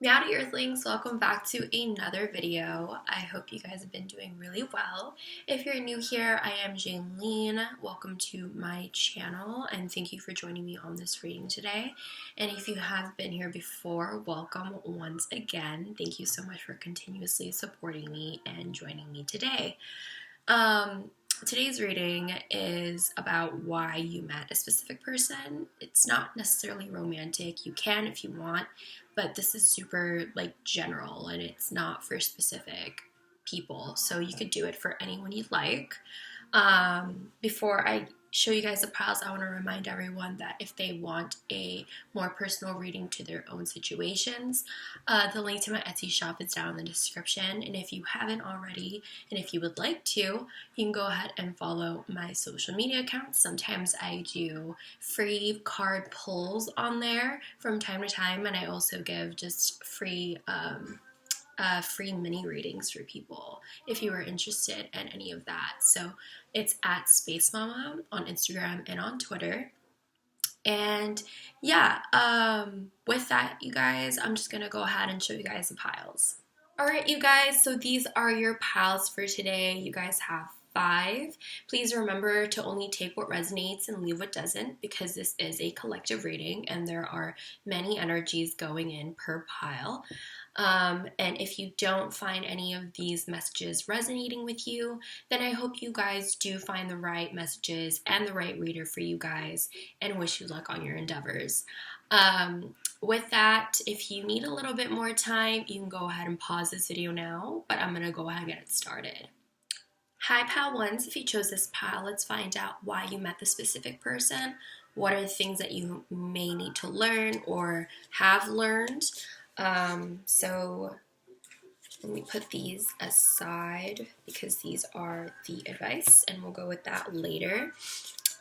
Meowdy Earthlings, welcome back to another video. I hope you guys have been doing really well. If you're new here, I am Jaleen. Welcome to my channel and thank you for joining me on this reading today. And if you have been here before, welcome once again. Thank you so much for continuously supporting me and joining me today. Today's reading is about why you met a specific person. It's not necessarily romantic. You can if you want, but this is super general and it's not for specific people. So you could do it for anyone you'd like. Before I show you guys the piles, I want to remind everyone that if they want a more personal reading to their own situations, the link to my Etsy shop is down in the description. And if you haven't already, and if you would like to, you can go ahead and follow my social media accounts. Sometimes I do free card pulls on there from time to time, and I also give just free mini readings for people if you are interested in any of that. So it's at Space Mama on Instagram and on Twitter. And yeah, with that, you guys, I'm just gonna go ahead and show you guys the piles. Alright, you guys, so these are your piles for today. You guys have 5. Please remember to only take what resonates and leave what doesn't, because this is a collective reading and there are many energies going in per pile. And if you don't find any of these messages resonating with you, then I hope you guys do find the right messages and the right reader for you guys, and wish you luck on your endeavors. With that, if you need a little bit more time, you can go ahead and pause this video now, but I'm going to go ahead and get it started. Hi, pile ones. If you chose this pile, let's find out why you met the specific person. What are the things that you may need to learn or have learned? So let me put these aside because these are the advice and we'll go with that later.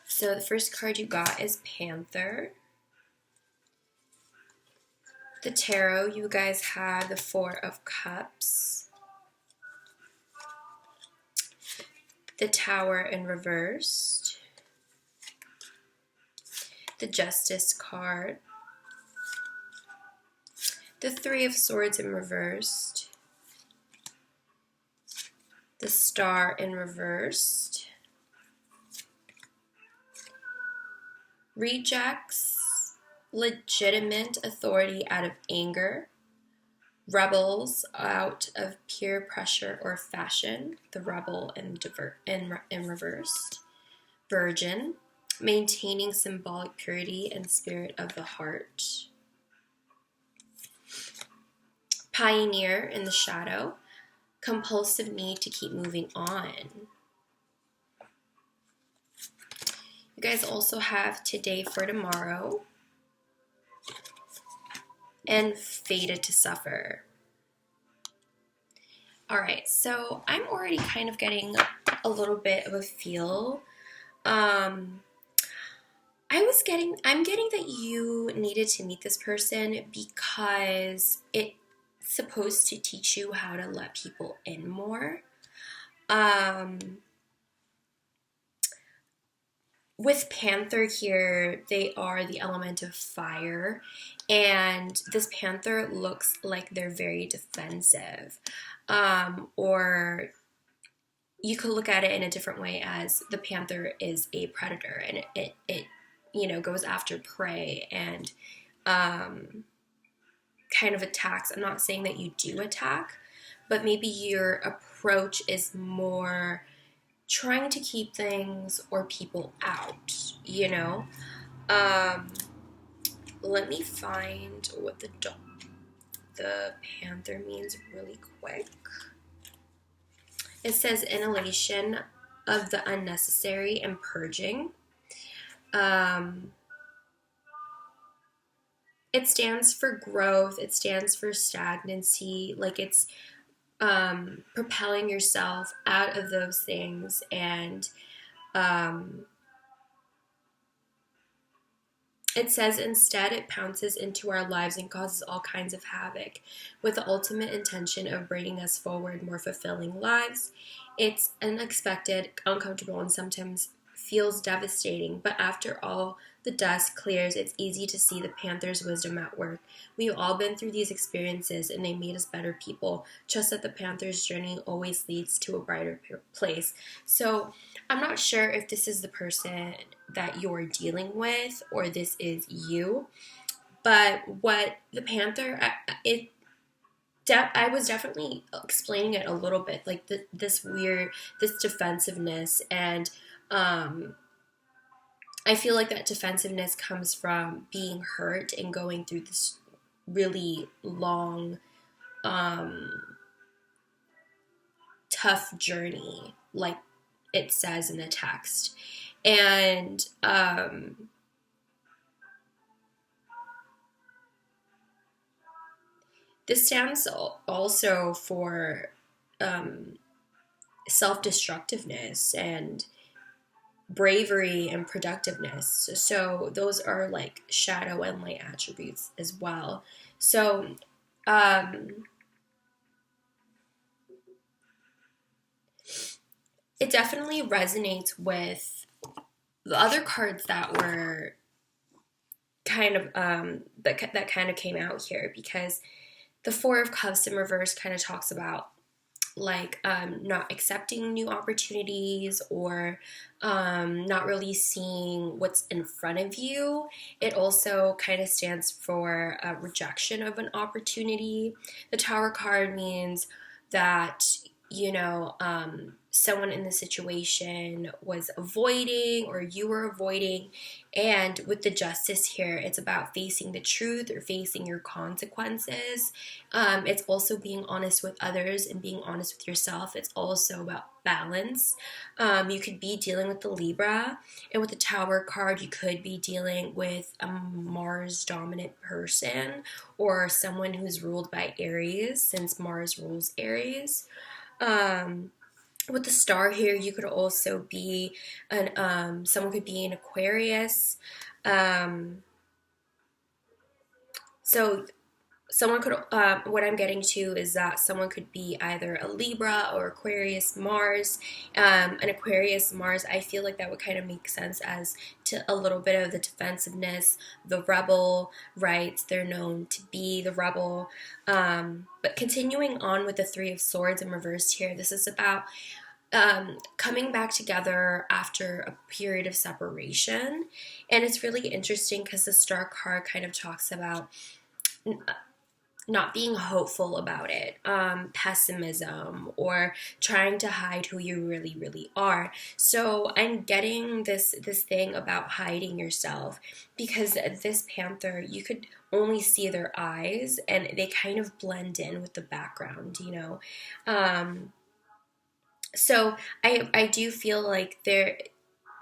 So the first card you got is Panther. The tarot, you guys have the 4 of Cups. The Tower in reversed. The Justice card. The 3 of Swords in reversed. The Star in reversed. Rejects. Legitimate authority out of anger. Rebels out of peer pressure or fashion. The Rebel in reversed. Virgin. Maintaining symbolic purity and spirit of the heart. Pioneer in the shadow, compulsive need to keep moving on. You guys also have today for tomorrow and fated to suffer. Alright, so I'm already kind of getting a little bit of a feel. I'm getting that you needed to meet this person because it's supposed to teach you how to let people in more. With Panther here, they are the element of fire, and this Panther looks like they're very defensive. Or you could look at it in a different way as the Panther is a predator, and it goes after prey and kind of attacks. I'm not saying that you do attack, but maybe your approach is more trying to keep things or people out, Let me find what the Panther means really quick. It says inhalation of the unnecessary and purging. It stands for growth. It stands for stagnancy. Like it's propelling yourself out of those things, and it says instead it pounces into our lives and causes all kinds of havoc with the ultimate intention of bringing us forward more fulfilling lives. It's unexpected, uncomfortable, and sometimes feels devastating, but after all the dust clears, it's easy to see the Panther's wisdom at work. We've all been through these experiences, and they made us better people. Trust that the Panther's journey always leads to a brighter place. So I'm not sure if this is the person that you're dealing with or this is you, but what the Panther, I was definitely explaining it a little bit, like this defensiveness, and I feel like that defensiveness comes from being hurt and going through this really long, tough journey, like it says in the text. And this stands also for self-destructiveness and bravery and productiveness. So those are like shadow and light attributes as well. So it definitely resonates with the other cards that were kind of that kind of came out here, because the Four of Cups in reverse kind of talks about like not accepting new opportunities, or not really seeing what's in front of you. It also kind of stands for a rejection of an opportunity. The Tower card means that, you know, someone in the situation was avoiding, or you were avoiding. And with the Justice here, it's about facing the truth or facing your consequences. It's also being honest with others and being honest with yourself. It's also about balance. You could be dealing with the Libra, and with the Tower card, you could be dealing with a Mars dominant person, or someone who's ruled by Aries, since Mars rules Aries. With the Star here, you could also be someone could be an Aquarius. So someone could, what I'm getting to is that someone could be either a Libra or Aquarius Mars. An Aquarius Mars, I feel like that would kind of make sense as to a little bit of the defensiveness, the rebel, right? They're known to be the rebel. But continuing on with the Three of Swords in reverse here, this is about coming back together after a period of separation. And it's really interesting because the Star card kind of talks about not being hopeful about it, pessimism, or trying to hide who you really, really are. So I'm getting this thing about hiding yourself, because this Panther, you could only see their eyes, and they kind of blend in with the background, you know. So I do feel like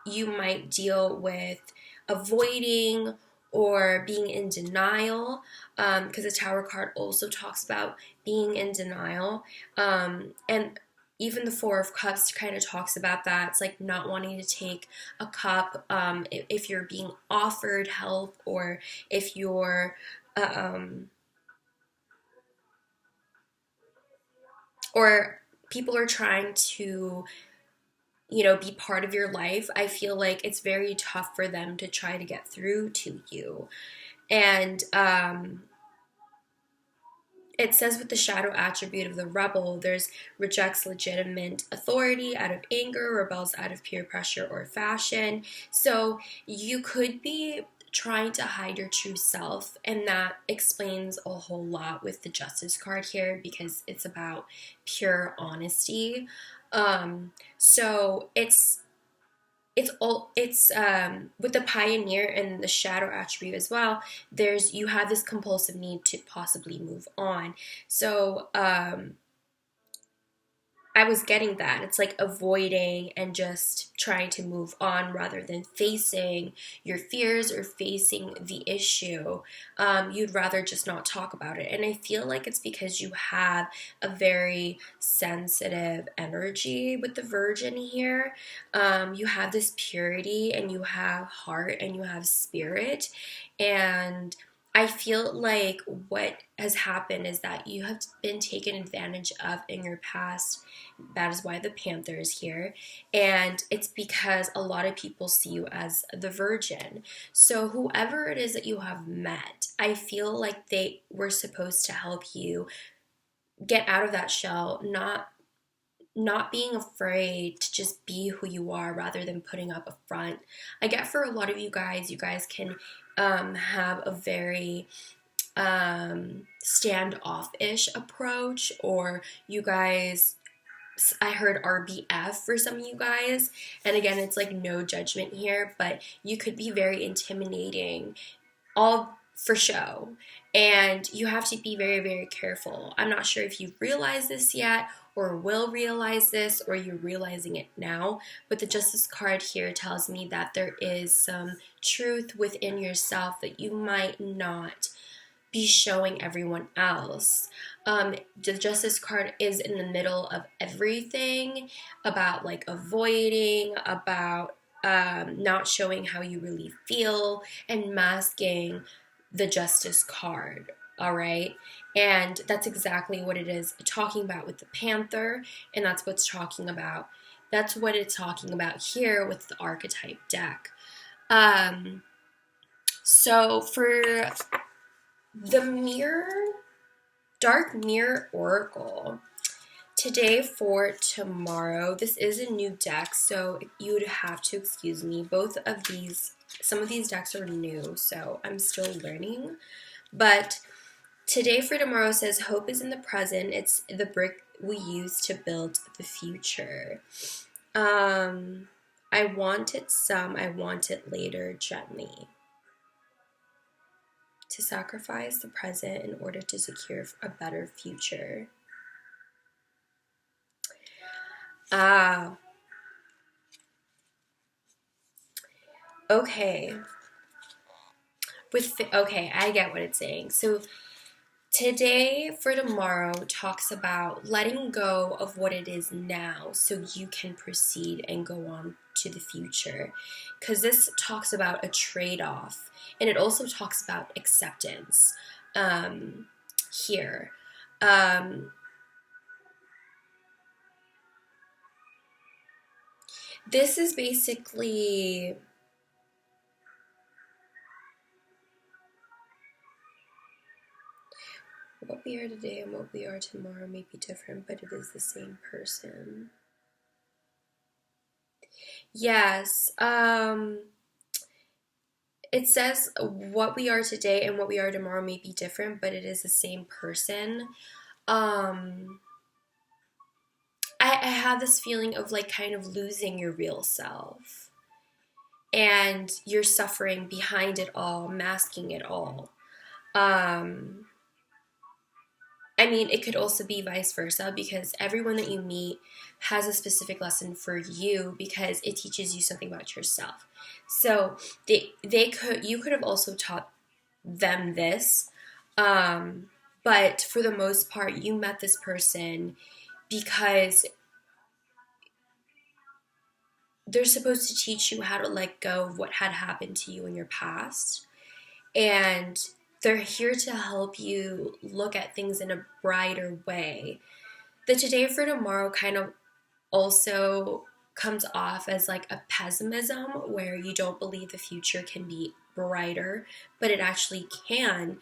you might deal with avoiding or being in denial, because the Tower card also talks about being in denial, and even the Four of Cups kind of talks about that. It's like not wanting to take a cup if you're being offered help, or if you're or people are trying to, you know, be part of your life. I feel like it's very tough for them to try to get through to you. And it says with the shadow attribute of the rebel, there's rejects legitimate authority out of anger, rebels out of peer pressure or fashion. So you could be trying to hide your true self, and that explains a whole lot with the Justice card here, because it's about pure honesty. So it's with the Pioneer and the shadow attribute as well, you have this compulsive need to possibly move on. So I was getting that. It's like avoiding and just trying to move on rather than facing your fears or facing the issue. You'd rather just not talk about it. And I feel like it's because you have a very sensitive energy with the Virgin here. You have this purity, and you have heart, and you have spirit. And I feel like what has happened is that you have been taken advantage of in your past. That is why the panther is here. And it's because a lot of people see you as the virgin. So whoever it is that you have met, I feel like they were supposed to help you get out of that shell, not being afraid to just be who you are rather than putting up a front. I get for a lot of you guys can have a very standoffish approach, or you guys, I heard RBF for some of you guys, and again, it's like no judgment here, but you could be very intimidating, all for show, and you have to be very, very careful. I'm not sure if you've realized this yet or will realize this, or you're realizing it now, but the Justice card here tells me that there is some truth within yourself that you might not be showing everyone else. The Justice card is in the middle of everything about like avoiding, about not showing how you really feel, and masking the Justice card. All right. And that's exactly what it is talking about with the panther. And that's what's talking about. That's what it's talking about here with the archetype deck. So for the Dark Mirror Oracle, today for tomorrow, this is a new deck, so you would have to excuse me. Some of these decks are new, so I'm still learning. But today for tomorrow says, hope is in the present. It's the brick we use to build the future. I want it some, I want it later, gently. To sacrifice the present in order to secure a better future. Okay. Okay, I get what it's saying. So today for tomorrow talks about letting go of what it is now so you can proceed and go on to the future. Because this talks about a trade-off, and it also talks about acceptance here. This is basically what we are today and what we are tomorrow may be different, but it is the same person. Yes, it says what we are today and what we are tomorrow may be different, but it is the same person. I have this feeling of like kind of losing your real self, and you're suffering behind it all, masking it all. I mean, it could also be vice versa, because everyone that you meet has a specific lesson for you because it teaches you something about yourself. So you could have also taught them this, but for the most part, you met this person because they're supposed to teach you how to let go of what had happened to you in your past, and they're here to help you look at things in a brighter way. The today for tomorrow kind of also comes off as like a pessimism, where you don't believe the future can be brighter, but it actually can,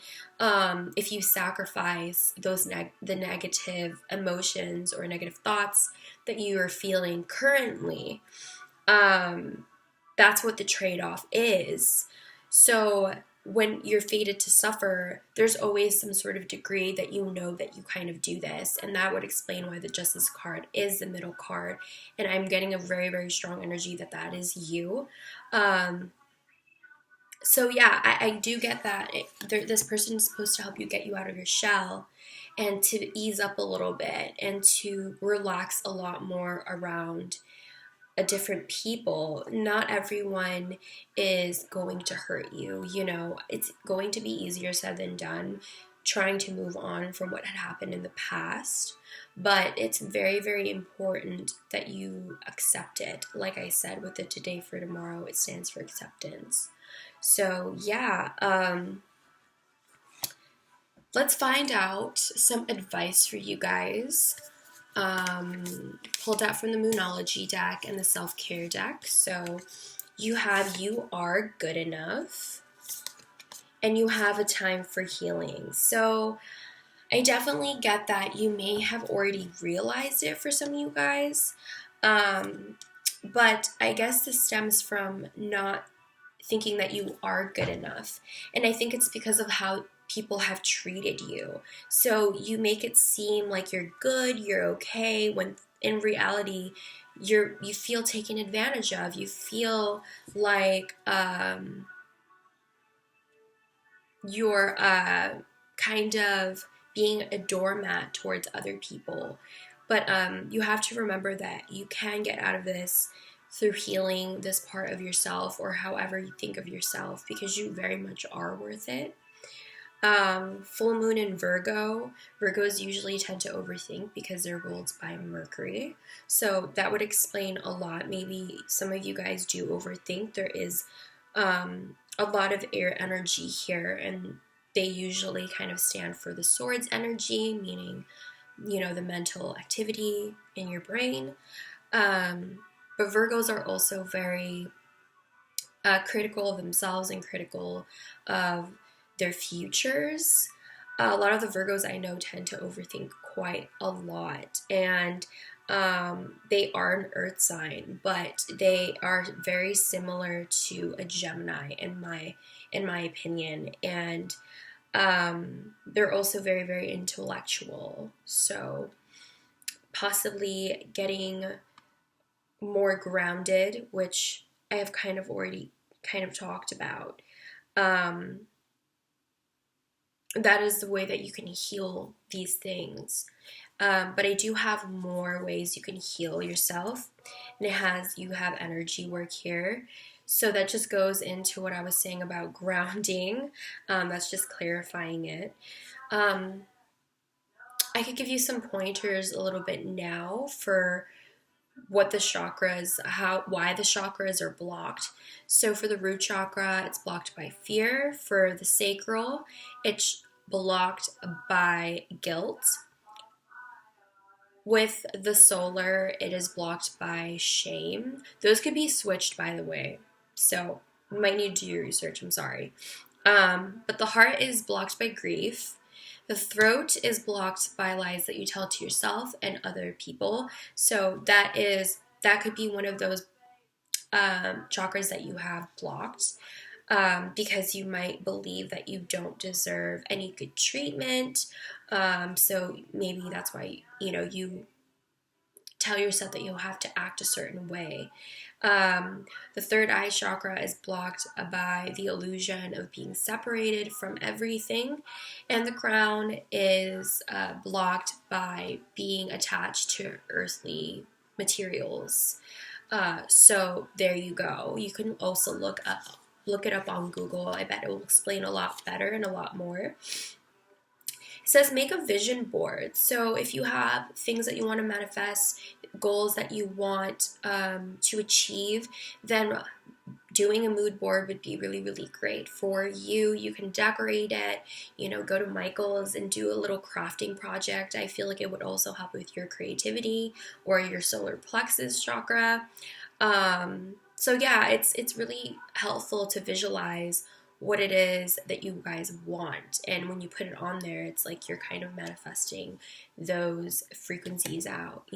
if you sacrifice those the negative emotions or negative thoughts that you are feeling currently. That's what the trade-off is. So when you're fated to suffer, there's always some sort of degree that you know that you kind of do this, and that would explain why the Justice card is the middle card, and I'm getting a very, very strong energy that is you. So yeah, I do get that. This person is supposed to help you get you out of your shell and to ease up a little bit and to relax a lot more around a different people. Not everyone is going to hurt you. You know, it's going to be easier said than done trying to move on from what had happened in the past, but it's very, very important that you accept it. Like I said, with the today for tomorrow, it stands for acceptance. So yeah, let's find out some advice for you guys. Pulled out from the Moonology deck and the Self-Care deck. So you have You Are Good Enough, and you have A Time for Healing. So I definitely get that you may have already realized it for some of you guys. But I guess this stems from not thinking that you are good enough. And I think it's because of how people have treated you. So you make it seem like you're good, you're okay, when in reality you feel taken advantage of. You feel like you're kind of being a doormat towards other people. But you have to remember that you can get out of this through healing this part of yourself, or however you think of yourself, because you very much are worth it. Full moon in Virgo. Virgos usually tend to overthink because they're ruled by Mercury. So that would explain a lot. Maybe some of you guys do overthink. There is a lot of air energy here, and they usually kind of stand for the swords energy, meaning, you know, the mental activity in your brain. But Virgos are also very critical of themselves and critical of their futures. A lot of the Virgos I know tend to overthink quite a lot, and they are an earth sign, but they are very similar to a Gemini in my opinion, and they're also very, very intellectual. So possibly getting more grounded, which I have kind of already kind of talked about. That is the way that you can heal these things. But I do have more ways you can heal yourself. And you have energy work here. So that just goes into what I was saying about grounding. That's just clarifying it. I could give you some pointers a little bit now for what the chakras, why the chakras are blocked. So for the root chakra, it's blocked by fear. For the sacral, it's blocked by guilt. With the solar, it is blocked by shame. Those could be switched, by the way. So you might need to do your research, I'm sorry. But the heart is blocked by grief. The throat is blocked by lies that you tell to yourself and other people. So that could be one of those chakras that you have blocked, because you might believe that you don't deserve any good treatment. So maybe that's why, you tell yourself that you'll have to act a certain way. The third eye chakra is blocked by the illusion of being separated from everything, and the crown is blocked by being attached to earthly materials. So there you go. You can also look it up on Google. I bet it will explain a lot better and a lot more. It says make a vision board. So if you have things that you want to manifest, goals that you want to achieve, then doing a mood board would be really, really great for you. You can decorate it, go to Michael's and do a little crafting project. I feel like it would also help with your creativity or your solar plexus chakra. So yeah, it's really helpful to visualize what it is that you guys want, and when you put it on there, it's like you're kind of manifesting those frequencies out.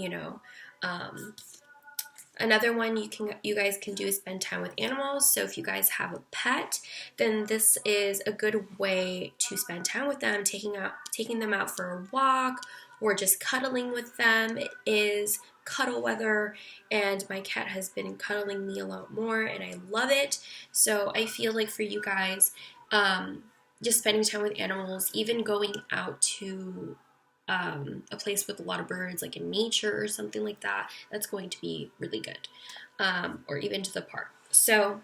Another one you guys can do is spend time with animals. So if you guys have a pet, then this is a good way to spend time with them, taking them out for a walk or just cuddling with them. It is cuddle weather, and my cat has been cuddling me a lot more, and I love it. So I feel like for you guys, just spending time with animals, even going out to a place with a lot of birds, like in nature or something like that, that's going to be really good. Or even to the park. So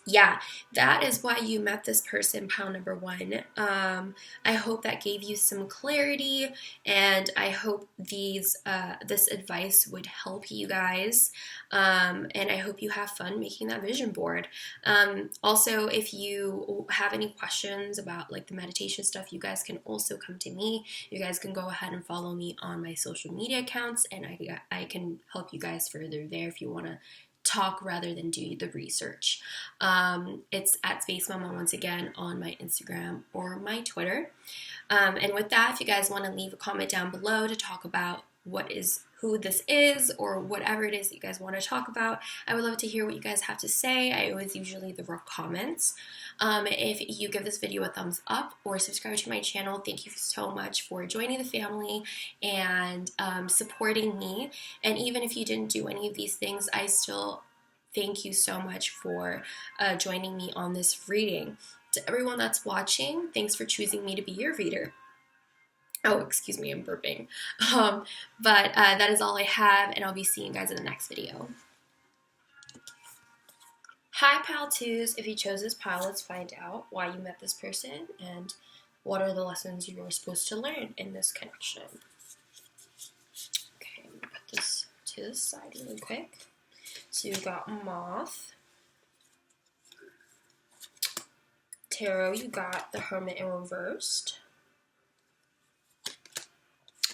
yeah, that is why you met this person, pile number one. I hope that gave you some clarity, and I hope this advice would help you guys. And I hope you have fun making that vision board. Also, if you have any questions about like the meditation stuff, you guys can also come to me. You guys can go ahead and follow me on my social media accounts, and I can help you guys further there if you want to talk rather than do the research. It's at Space Mama once again on my Instagram or my Twitter. And with that, if you guys want to leave a comment down below to talk about who this is or whatever it is that you guys want to talk about, I would love to hear what you guys have to say. I always usually the rough comments. If you give this video a thumbs up or subscribe to my channel, thank you so much for joining the family and supporting me. And even if you didn't do any of these things, I still thank you so much for joining me on this reading. To everyone that's watching, thanks for choosing me to be your reader. Oh, excuse me, I'm burping. But that is all I have, and I'll be seeing you guys in the next video. Hi, Pile 2s. If you chose this pile, let's find out why you met this person and what are the lessons you are supposed to learn in this connection. Okay, I'm gonna put this to the side really quick. So you got Moth. Tarot, you got the Hermit in reversed.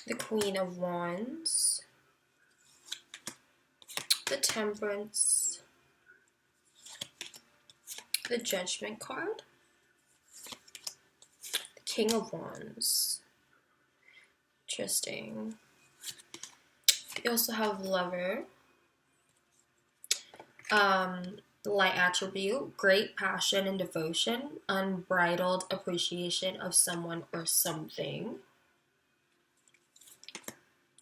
The Queen of Wands. The Temperance. The Judgment card. The King of Wands. Interesting. You also have Lover. Light attribute, great passion and devotion, unbridled appreciation of someone or something.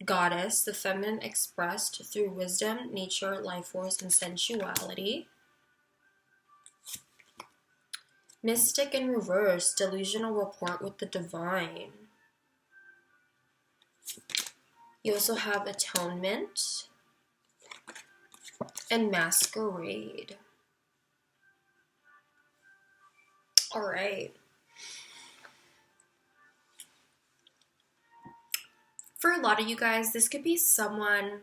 Goddess, the feminine expressed through wisdom, nature, life force, and sensuality. Mystic in reverse, delusional rapport with the divine. You also have atonement and masquerade. All right. For a lot of you guys, this could be someone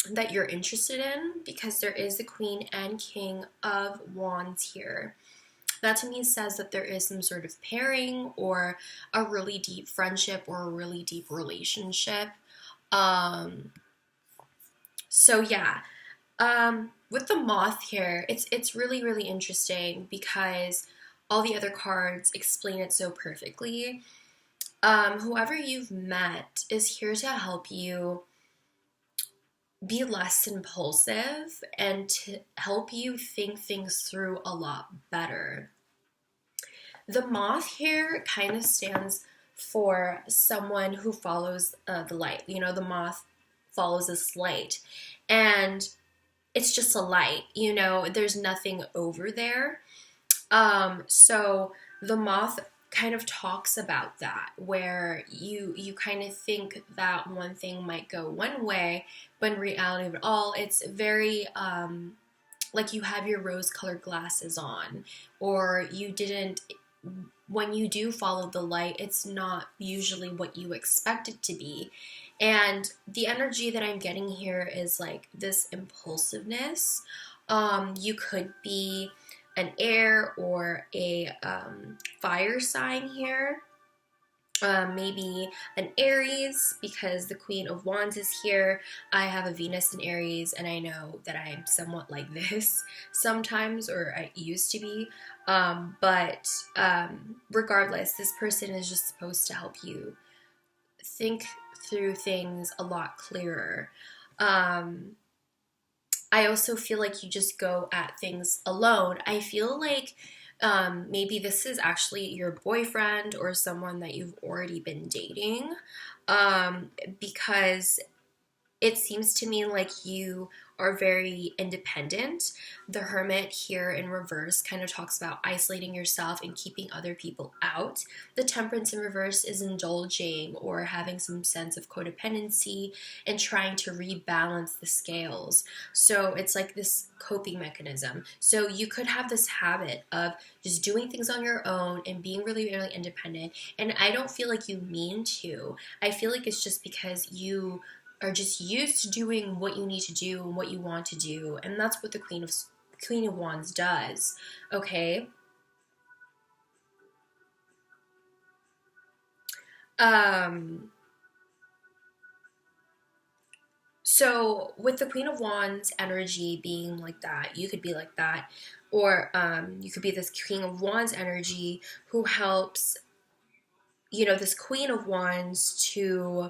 that you're interested in because there is the Queen and King of Wands here. That to me says that there is some sort of pairing or a really deep friendship or a really deep relationship. So yeah, with the Moth here, it's really, really interesting because all the other cards explain it so perfectly. Whoever you've met is here to help you be less impulsive and to help you think things through a lot better. The Moth here kind of stands for someone who follows the light. You know, the moth follows this light, and it's just a light, you know, there's nothing over there. So the Moth kind of talks about that, where you kind of think that one thing might go one way, but in reality of it all, it's very like you have your rose-colored glasses on, or you didn't. When you do follow the light, it's not usually what you expect it to be. And the energy that I'm getting here is like this impulsiveness. You could be an air or a fire sign here. Maybe an Aries, because the Queen of Wands is here. I have a Venus in Aries, and I know that I'm somewhat like this sometimes, or I used to be. But regardless, this person is just supposed to help you think through things a lot clearer. I also feel like you just go at things alone. I feel like maybe this is actually your boyfriend or someone that you've already been dating, because it seems to me like you are very independent. The Hermit here in reverse kind of talks about isolating yourself and keeping other people out. The Temperance in reverse is indulging or having some sense of codependency and trying to rebalance the scales. So it's like this coping mechanism. So you could have this habit of just doing things on your own and being really, really independent. And I don't feel like you mean to. I feel like it's just because you are just used to doing what you need to do and what you want to do. And that's what the Queen of Wands does. Okay? So with the Queen of Wands energy being like that, you could be like that. Or you could be this King of Wands energy who helps, this Queen of Wands to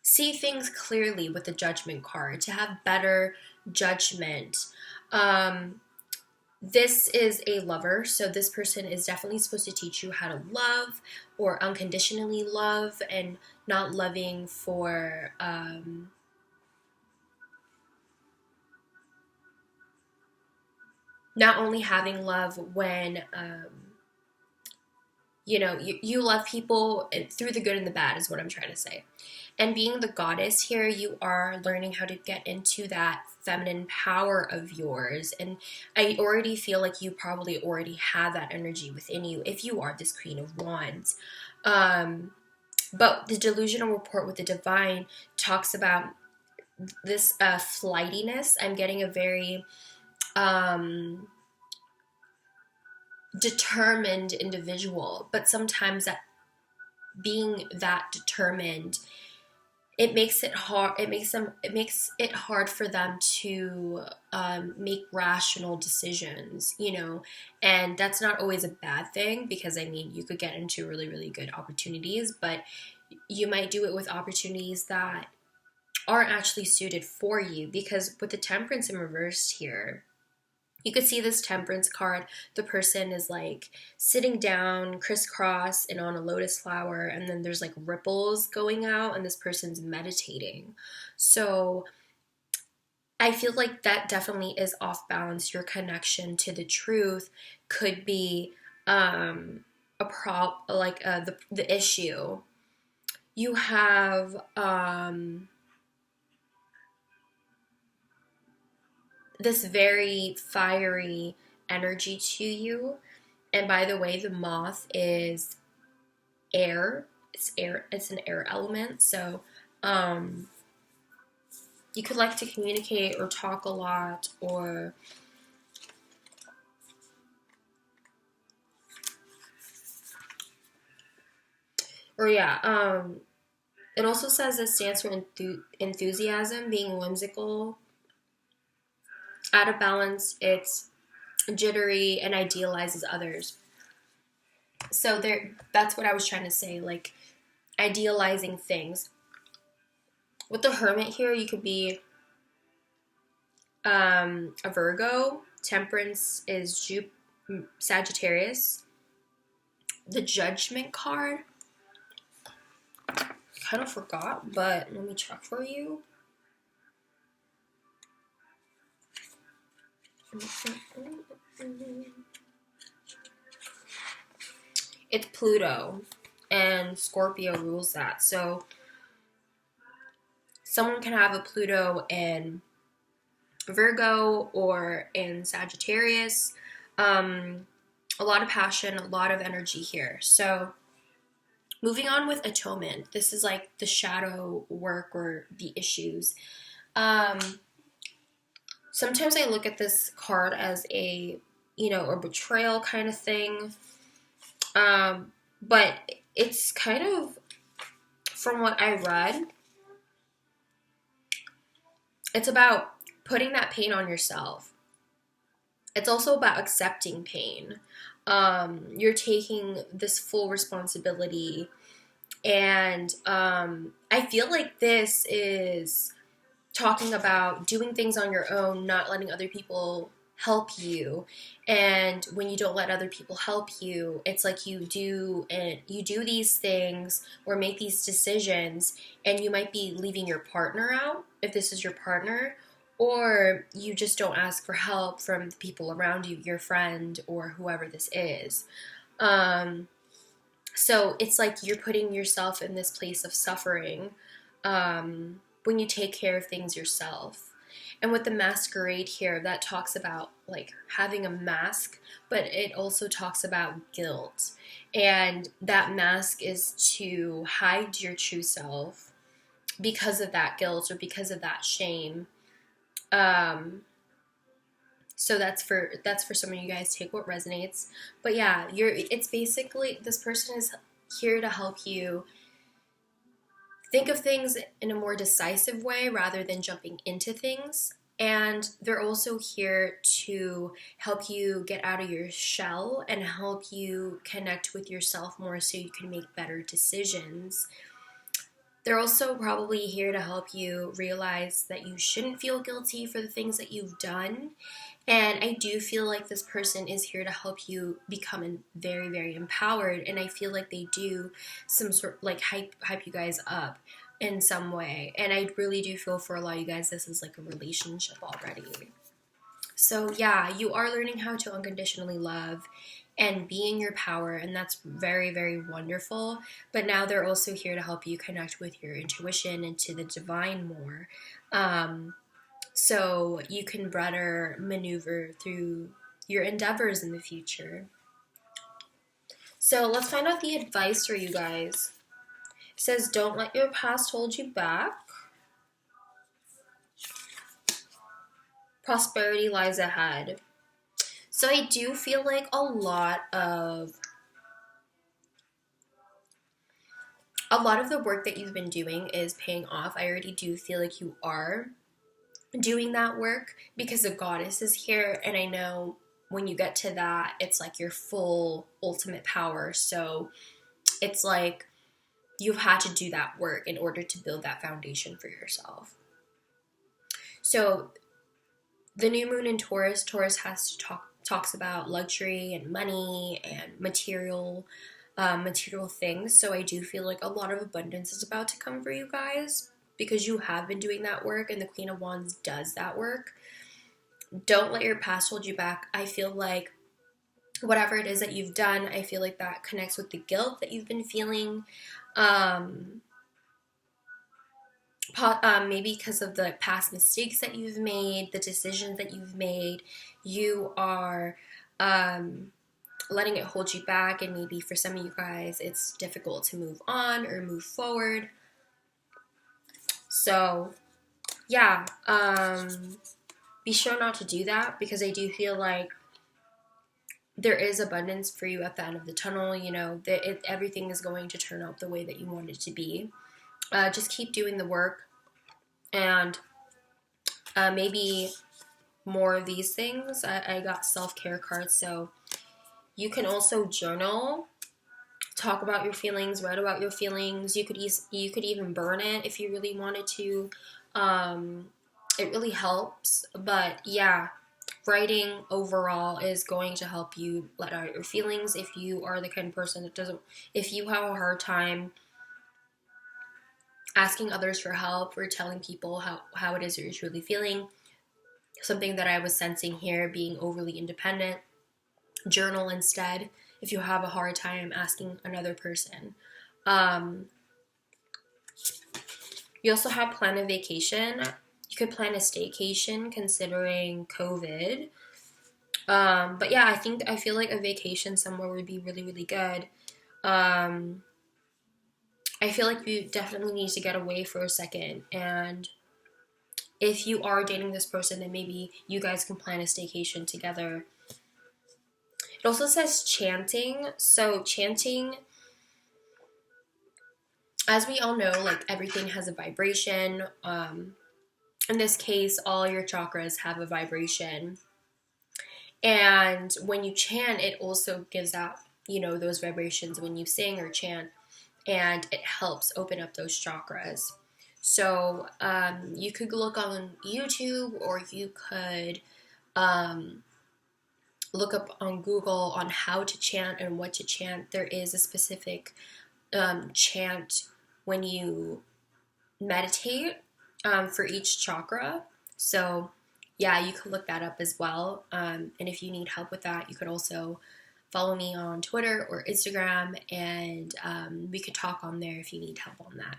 see things clearly with the Judgment card, to have better judgment. This is a lover, so this person is definitely supposed to teach you how to love or unconditionally love, and not loving for not only having love when you love people through the good and the bad is what I'm trying to say. And being the goddess here, you are learning how to get into that feminine power of yours. And I already feel like you probably already have that energy within you if you are this Queen of Wands. But the delusional report with the divine talks about this flightiness. I'm getting a very determined individual, but sometimes that being that determined, it makes it hard. It makes it hard for them to make rational decisions, and that's not always a bad thing, because you could get into really, really good opportunities, but you might do it with opportunities that aren't actually suited for you. Because with the Temperance in reverse here, you could see this Temperance card. The person is like sitting down crisscross and on a lotus flower, and then there's like ripples going out, and this person's meditating. So I feel like that definitely is off balance. Your connection to the truth could be the issue. You have this very fiery energy to you. And by the way, the moth is air. It's an air element. So you could like to communicate or talk a lot, or it also says it stands for enthusiasm, being whimsical, out of balance, it's jittery, and idealizes others. So that's what I was trying to say, like idealizing things. With the Hermit here, you could be a Virgo. Temperance is Sagittarius. The Judgment card, kind of forgot, but let me check for you. It's Pluto, and Scorpio rules that. So someone can have a Pluto in Virgo or in Sagittarius. A lot of passion, a lot of energy here. So moving on with atonement. This is like the shadow work or the issues. Sometimes I look at this card as a betrayal kind of thing. But it's kind of, from what I read, it's about putting that pain on yourself. It's also about accepting pain. You're taking this full responsibility. And I feel like this is talking about doing things on your own, not letting other people help you. And when you don't let other people help you, it's like you do these things or make these decisions, and you might be leaving your partner out if this is your partner, or you just don't ask for help from the people around you, your friend or whoever this is. So it's like you're putting yourself in this place of suffering when you take care of things yourself. And with the masquerade here, that talks about like having a mask, but it also talks about guilt. And that mask is to hide your true self because of that guilt or because of that shame. So that's for some of you guys. Take what resonates. But yeah, it's basically, this person is here to help you think of things in a more decisive way rather than jumping into things. And they're also here to help you get out of your shell and help you connect with yourself more so you can make better decisions. They're also probably here to help you realize that you shouldn't feel guilty for the things that you've done. And I do feel like this person is here to help you become very, very empowered. And I feel like they do some sort like hype you guys up in some way. And I really do feel for a lot of you guys, this is like a relationship already. So yeah, you are learning how to unconditionally love and be in your power, and that's very, very wonderful. But now they're also here to help you connect with your intuition and to the divine more. So you can better maneuver through your endeavors in the future. So let's find out the advice for you guys. It says, don't let your past hold you back. Prosperity lies ahead. So I do feel like a lot of the work that you've been doing is paying off. I already do feel like you are doing that work because the goddess is here, and I know when you get to that, it's like your full ultimate power. So it's like you've had to do that work in order to build that foundation for yourself. So the new moon in Taurus has to talks about luxury and money and material things. So I do feel like a lot of abundance is about to come for you guys because you have been doing that work, and the Queen of Wands does that work. Don't let your past hold you back. I feel like whatever it is that you've done, I feel like that connects with the guilt that you've been feeling. Maybe because of the past mistakes that you've made, the decisions that you've made, you are letting it hold you back, and maybe for some of you guys it's difficult to move on or move forward. So yeah, be sure not to do that, because I do feel like there is abundance for you at the end of the tunnel. You know, everything is going to turn out the way that you want it to be. Just keep doing the work, and maybe more of these things. I got self-care cards, so you can also journal, talk about your feelings, write about your feelings. You could even burn it if you really wanted to. It really helps. But yeah, writing overall is going to help you let out your feelings. If you are the kind of person that if you have a hard time asking others for help or telling people how it is that you're truly feeling, something that I was sensing here, being overly independent, journal instead if you have a hard time asking another person. You also have plan a vacation. You could plan a staycation considering COVID. But yeah, I feel like a vacation somewhere would be really, really good. I feel like you definitely need to get away for a second, and if you are dating this person, then maybe you guys can plan a staycation together. It also says chanting. So chanting, as we all know, like everything has a vibration. In this case, all your chakras have a vibration. And when you chant, it also gives out, those vibrations when you sing or chant, and it helps open up those chakras. So you could look on YouTube, or you could look up on Google on how to chant and what to chant. There is a specific chant when you meditate for each chakra. So yeah, you could look that up as well. And if you need help with that, you could also follow me on Twitter or Instagram, and we could talk on there if you need help on that.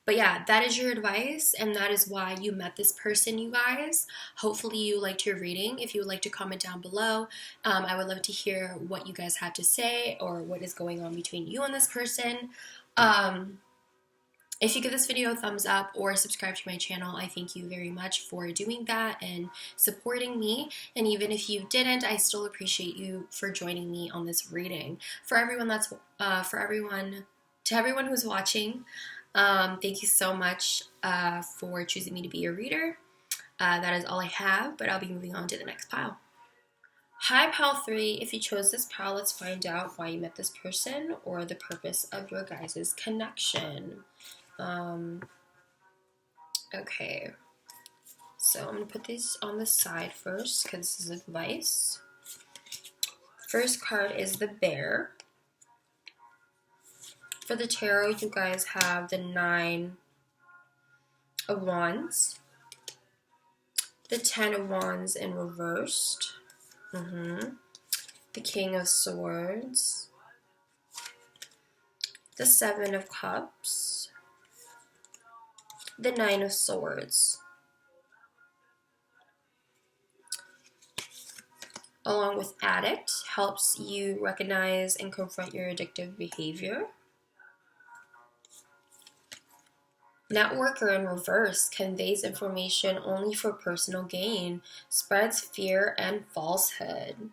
But yeah, that is your advice, and that is why you met this person, you guys. Hopefully you liked your reading. If you would like to comment down below, I would love to hear what you guys have to say or what is going on between you and this person. If you give this video a thumbs up or subscribe to my channel, I thank you very much for doing that and supporting me. And even if you didn't, I still appreciate you for joining me on this reading. To everyone who's watching, thank you so much for choosing me to be your reader. That is all I have, but I'll be moving on to the next pile. Hi, pile 3. If you chose this pile, let's find out why you met this person or the purpose of your guys' connection. Okay, so I'm going to put these on the side first because this is advice. First card is the Bear. For the tarot, you guys have the 9 of Wands, the 10 of Wands in reversed, the King of Swords, the 7 of Cups, the 9 of Swords. Along with Addict, helps you recognize and confront your addictive behavior. Networker in reverse conveys information only for personal gain, spreads fear and falsehood.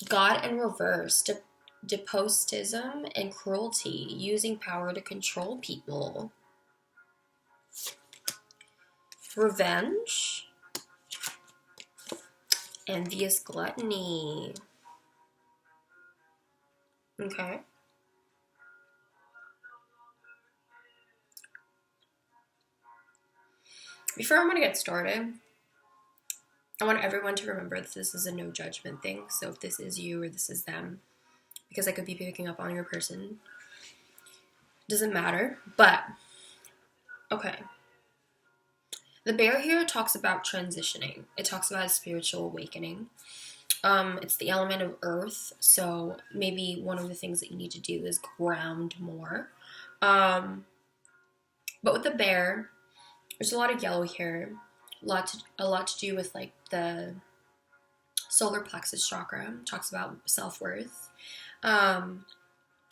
God in reverse, despotism and cruelty, using power to control people. Revenge, envious gluttony. Okay. Before I'm going to get started, I want everyone to remember that this is a no judgment thing. So if this is you or this is them, because I could be picking up on your person, doesn't matter. But, okay. The Bear here talks about transitioning. It talks about a spiritual awakening. It's the element of earth, so maybe one of the things that you need to do is ground more. But with the Bear, there's a lot of yellow here, a lot to do with like the solar plexus chakra. It talks about self-worth, and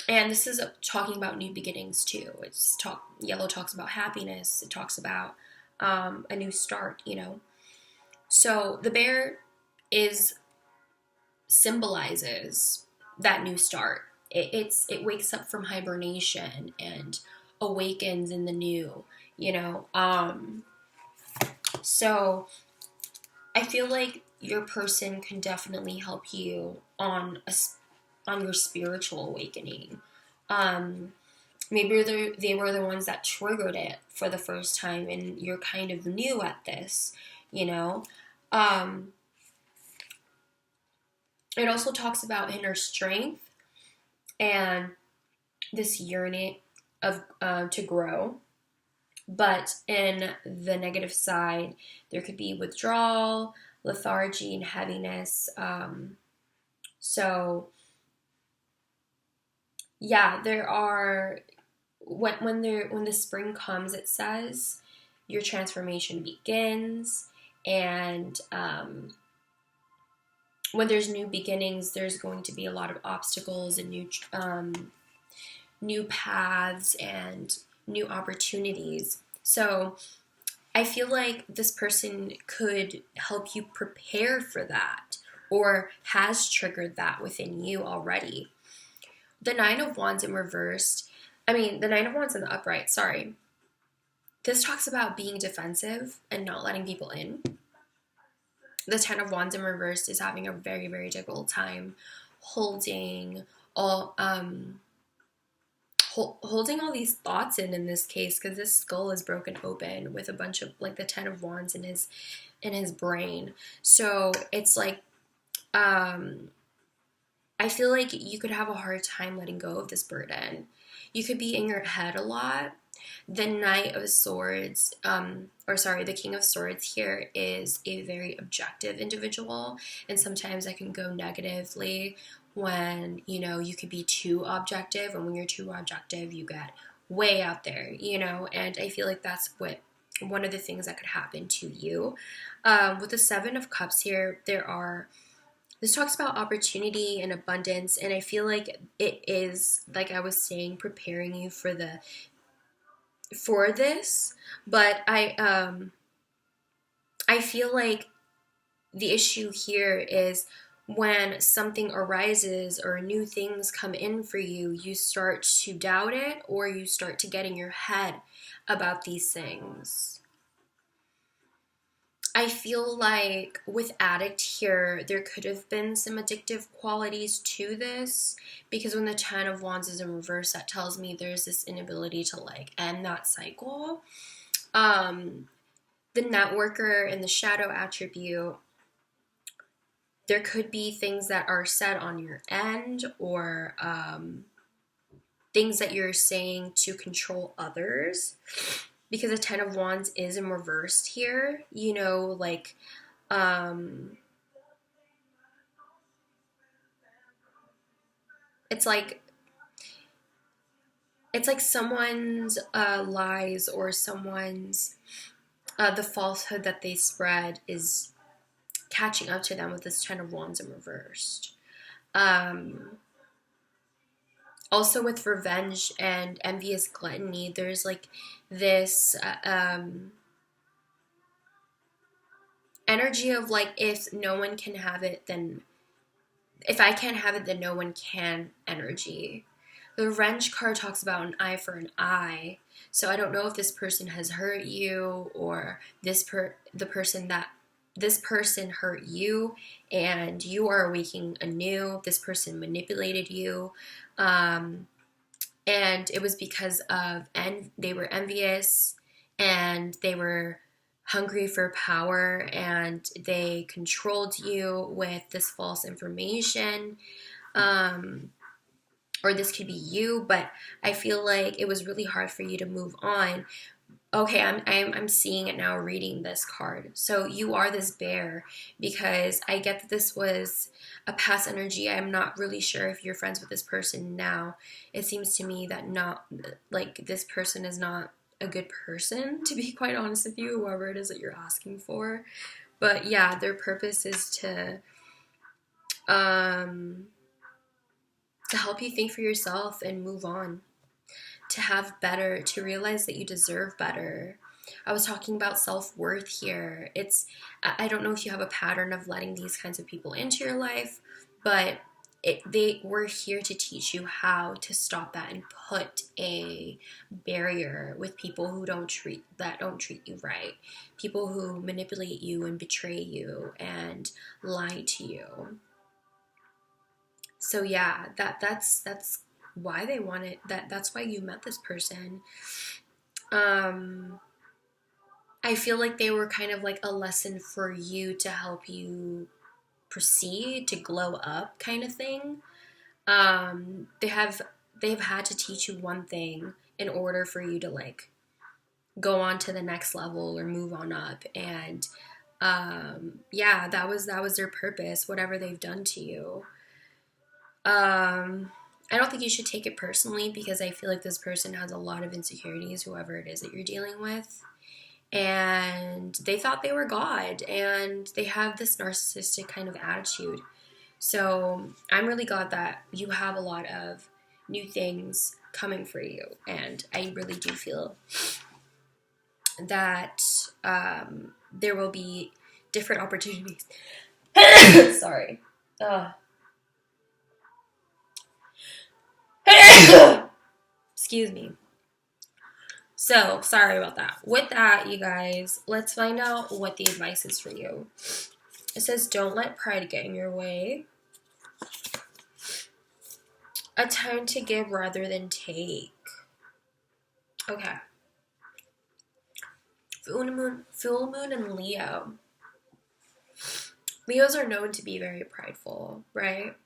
this is talking about new beginnings too. Yellow talks about happiness. It talks about a new start, you know. So the Bear symbolizes that new start. It wakes up from hibernation and awakens in the new, you know. So I feel like your person can definitely help you on your spiritual awakening. Maybe they were the ones that triggered it for the first time, and you're kind of new at this, you know. It also talks about inner strength and this yearning of to grow. But in the negative side, there could be withdrawal, lethargy, and heaviness. So yeah, there are when the spring comes, it says your transformation begins, and when there's new beginnings, there's going to be a lot of obstacles and new paths and new opportunities. So I feel like this person could help you prepare for that, or has triggered that within you already. The 9 of Wands in reversed, the 9 of Wands in the upright, sorry. This talks about being defensive and not letting people in. The 10 of Wands in reversed is having a very, very difficult time holding holding all these thoughts in this case, because this skull is broken open with a bunch of like the 10 of wands in his brain. So it's like I feel like you could have a hard time letting go of this burden. You could be in your head a lot. The Knight of Swords, the King of Swords here is a very objective individual, and sometimes that can go negatively when, you know, you could be too objective, and when you're too objective, you get way out there, you know, and I feel like that's what one of the things that could happen to you. With the Seven of Cups here, this talks about opportunity and abundance, and I feel like it is, like I was saying, preparing you for this, but I feel like the issue here is when something arises or new things come in for you, you start to doubt it, or you start to get in your head about these things. I feel like with addict here, there could have been some addictive qualities to this, because when the 10 of wands is in reverse, that tells me there's this inability to like end that cycle. The networker and the shadow attribute, there could be things that are said on your end, or things that you're saying to control others, because the 10 of wands is in reversed here, you know, like it's like someone's lies, or someone's the falsehood that they spread is catching up to them with this 10 of wands in reversed. Also with revenge and envious gluttony, there's like this energy of like, if no one can have it, then if I can't have it, then no one can energy. The revenge card talks about an eye for an eye. So I don't know if this person has hurt you, or this person hurt you and you are awakening anew. This person manipulated you. And it was because of, they were envious, and they were hungry for power, and they controlled you with this false information. Or this could be you, but I feel like it was really hard for you to move on. Okay, I'm seeing it now reading this card. So you are this bear, because I get that this was a past energy. I'm not really sure if you're friends with this person now. It seems to me that this person is not a good person, to be quite honest with you, whoever it is that you're asking for. But yeah, their purpose is to help you think for yourself and move on, to have better, to realize that you deserve better. I was talking about self-worth here. I don't know if you have a pattern of letting these kinds of people into your life, but they were here to teach you how to stop that and put a barrier with people who don't treat you right, people who manipulate you and betray you and lie to you. So yeah, that's why they wanted that. That's why you met this person. I feel like they were kind of like a lesson for you to help you proceed, to glow up, kind of thing. They've had to teach you one thing in order for you to like go on to the next level or move on up. And yeah, that was their purpose, whatever they've done to you. I don't think you should take it personally, because I feel like this person has a lot of insecurities, whoever it is that you're dealing with. And they thought they were God, and they have this narcissistic kind of attitude. So I'm really glad that you have a lot of new things coming for you. And I really do feel that there will be different opportunities. Sorry. Excuse me. So, sorry about that. With that, you guys, let's find out what the advice is for you. It says, don't let pride get in your way. A time to give rather than take. Okay. Full moon and Leo. Leos are known to be very prideful, right?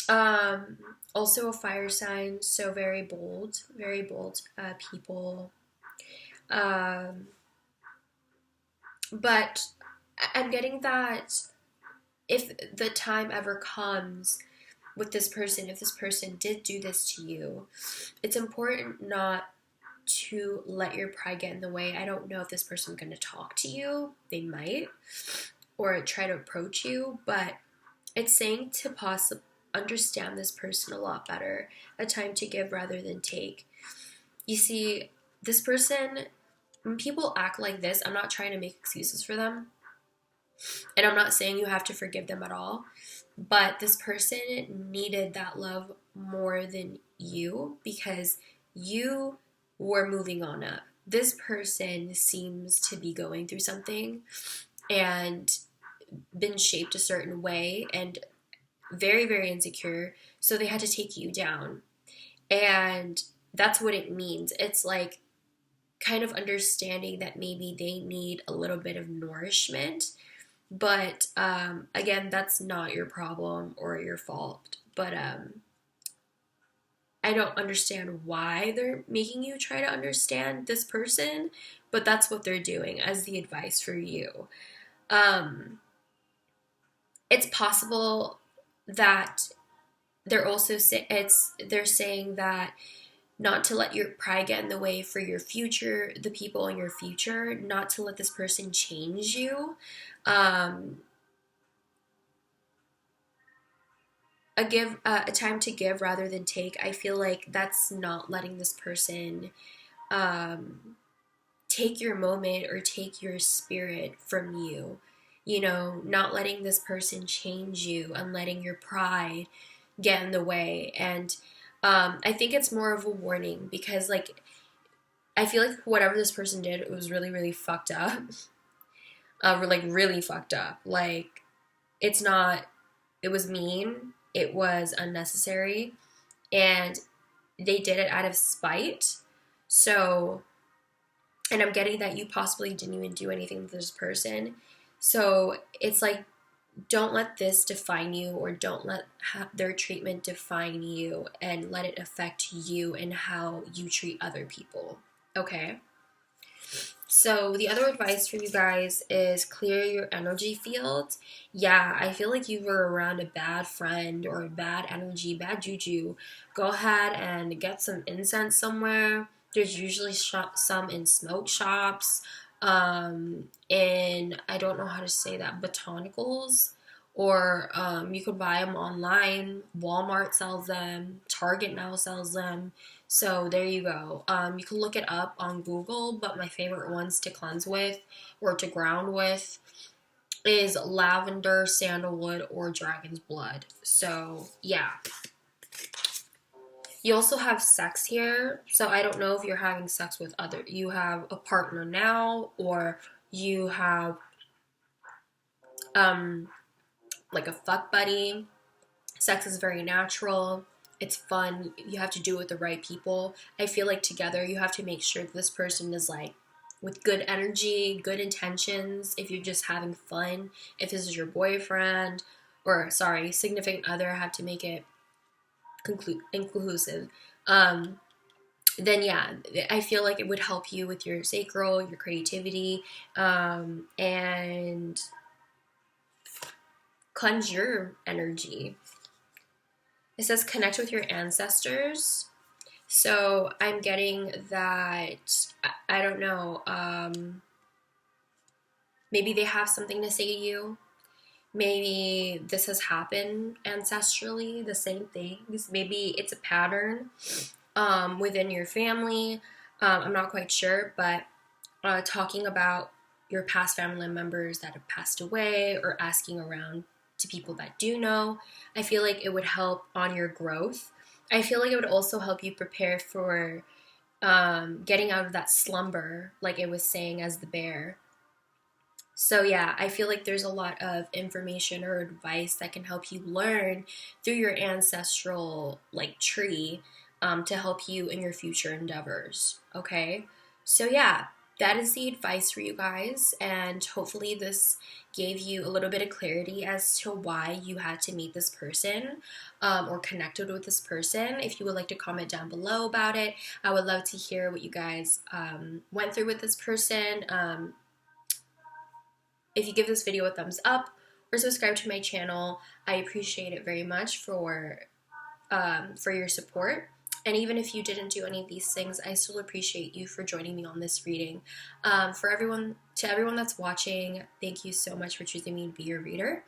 Um, Also a fire sign, so very bold people. Um, but I'm getting that if the time ever comes with this person, if this person did do this to you, it's important not to let your pride get in the way. I don't know if this person's going to talk to you. They might, or try to approach you, but it's saying to possibly understand this person a lot better, a time to give rather than take. You see, this person, when people act like this, I'm not trying to make excuses for them, and I'm not saying you have to forgive them at all, but this person needed that love more than you because you were moving on up. This person seems to be going through something and been shaped a certain way and very, very insecure, so they had to take you down. And that's what it means. It's like kind of understanding that maybe they need a little bit of nourishment. But again, that's not your problem or your fault. But I don't understand why they're making you try to understand this person, but that's what they're doing as the advice for you. Um, it's possible that they're saying that not to let your pride get in the way for your future, the people in your future, not to let this person change you. Um, a time to give rather than take. I feel like that's not letting this person um, take your moment or take your spirit from you. You know, not letting this person change you and letting your pride get in the way. And I think it's more of a warning because, like, I feel like whatever this person did, it was really, really fucked up. Like, really fucked up. Like, it's not, it was mean, it was unnecessary, and they did it out of spite. So, and I'm getting that you possibly didn't even do anything with this person. So it's like, don't let this define you, or don't let their treatment define you, and let it affect you and how you treat other people. Okay? So the other advice for you guys is clear your energy field. Yeah, I feel like you were around a bad friend or a bad energy, bad juju. Go ahead and get some incense somewhere. There's usually some in smoke shops, in, I don't know how to say that, botanicals, or you could buy them online. Walmart sells them. Target now sells them. So there you go. You can look it up on Google, but my favorite ones to cleanse with or to ground with is lavender, sandalwood, or dragon's blood. So yeah. You also have sex here. So I don't know if you're having sex with you have a partner now, or you have like a fuck buddy. Sex is very natural. It's fun. You have to do it with the right people. I feel like together you have to make sure that this person is like with good energy, good intentions. If you're just having fun, if this is your boyfriend or sorry, significant other, have to make it inclusive. Then yeah, I feel like it would help you with your sacral, your creativity, and cleanse your energy. It says connect with your ancestors. So I'm getting that, I don't know, maybe they have something to say to you. Maybe this has happened ancestrally, the same things. Maybe it's a pattern within your family. I'm not quite sure, but talking about your past family members that have passed away or asking around to people that do know, I feel like it would help on your growth. I feel like it would also help you prepare for getting out of that slumber, like it was saying as the bear. So yeah, I feel like there's a lot of information or advice that can help you learn through your ancestral like tree, to help you in your future endeavors. Okay, so yeah, that is the advice for you guys, and hopefully this gave you a little bit of clarity as to why you had to meet this person, or connected with this person. If you would like to comment down below about it, I would love to hear what you guys went through with this person. If you give this video a thumbs up or subscribe to my channel, I appreciate it very much for your support. And even if you didn't do any of these things, I still appreciate you for joining me on this reading. To everyone that's watching, thank you so much for choosing me to be your reader.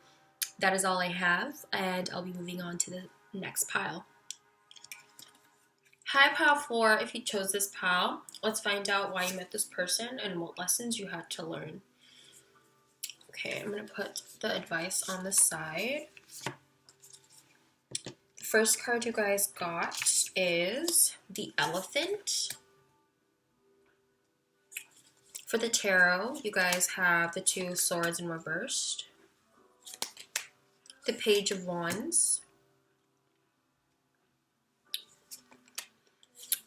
That is all I have, and I'll be moving on to the next pile. Hi, Pile 4. If you chose this pile, let's find out why you met this person and what lessons you had to learn. Okay, I'm going to put the advice on the side. The first card you guys got is the Elephant. For the tarot, you guys have the Two of Swords in reversed, the Page of Wands,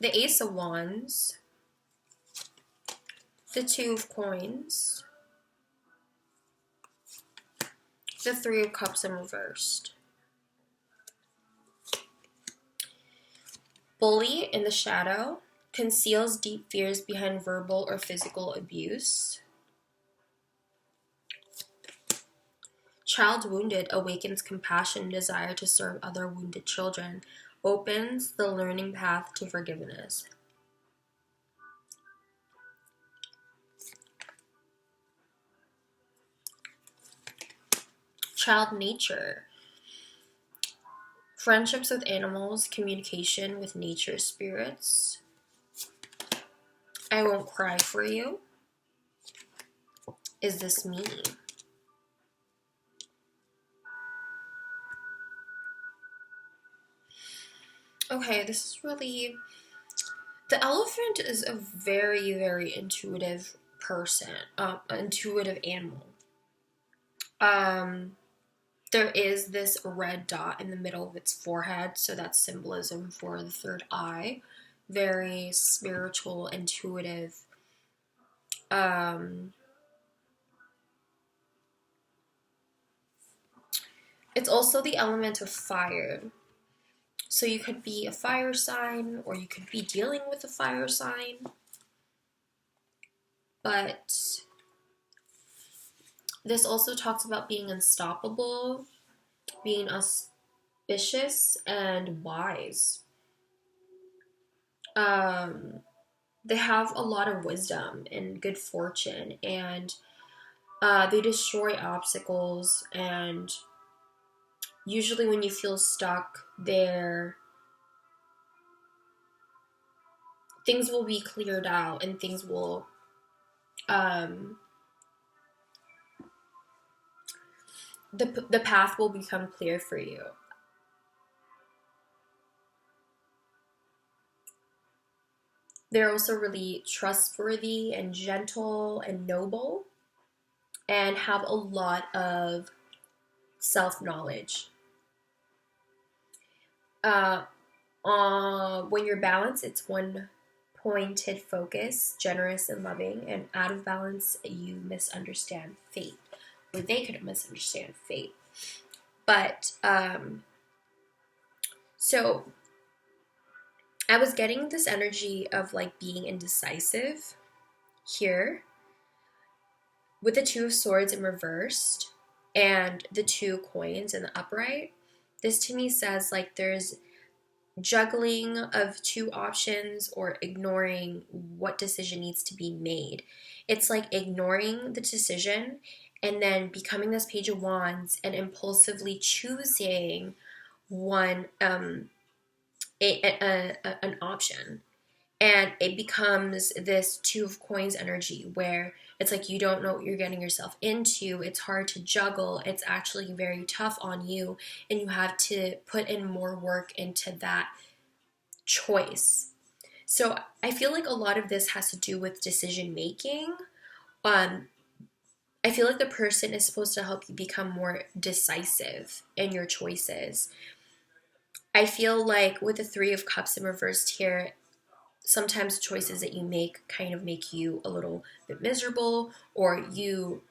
the Ace of Wands, the Two of Coins, the Three of Cups in reversed. Bully in the shadow conceals deep fears behind verbal or physical abuse. Child wounded awakens compassion and desire to serve other wounded children, opens the learning path to forgiveness. Child nature. Friendships with animals, communication with nature spirits. I won't cry for you. Is this me? Okay, this is really... The elephant is a very, very intuitive person, intuitive animal. There is this red dot in the middle of its forehead, so that's symbolism for the third eye. Very spiritual, intuitive. It's also the element of fire. So you could be a fire sign, or you could be dealing with a fire sign. But this also talks about being unstoppable, being auspicious, and wise. They have a lot of wisdom and good fortune, and they destroy obstacles, and usually when you feel stuck, things will be cleared out, and things will the path will become clear for you. They're also really trustworthy and gentle and noble, and have a lot of self-knowledge. When you're balanced, it's one-pointed focus, generous and loving, and out of balance, you misunderstand fate. Or they could misunderstand fate. But, so I was getting this energy of like being indecisive here with the Two of Swords in reversed and the Two Coins in the upright. This to me says like there's juggling of two options or ignoring what decision needs to be made. It's like ignoring the decision and then becoming this Page of Wands and impulsively choosing one an option, and it becomes this Two of Coins energy where it's like you don't know what you're getting yourself into. It's hard to juggle. It's actually very tough on you, and you have to put in more work into that choice. So I feel like a lot of this has to do with decision making. I feel like the person is supposed to help you become more decisive in your choices. I feel like with the Three of Cups in reversed here, sometimes choices that you make kind of make you a little bit miserable, or you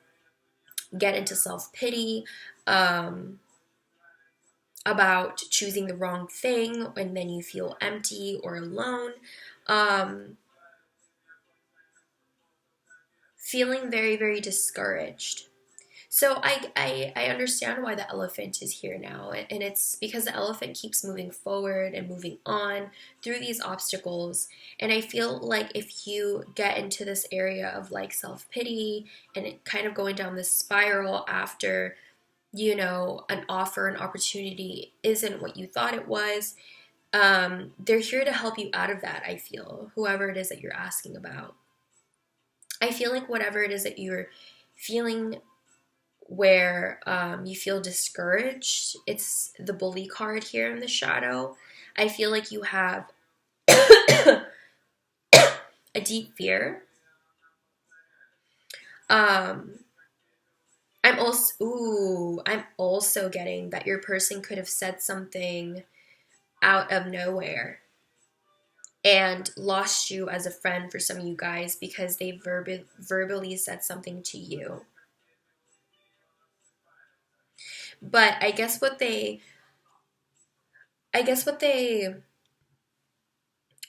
get into self-pity about choosing the wrong thing, and then you feel empty or alone. Feeling very, very discouraged. So I understand why the elephant is here now, and it's because the elephant keeps moving forward and moving on through these obstacles. And I feel like if you get into this area of like self-pity and it kind of going down this spiral after, you know, an offer, an opportunity isn't what you thought it was, they're here to help you out of that, I feel, whoever it is that you're asking about. I feel like whatever it is that you're feeling where you feel discouraged, it's the bully card here in the shadow. I feel like you have a deep fear. I'm also getting that your person could have said something out of nowhere and lost you as a friend for some of you guys because they verbally said something to you. But I guess what they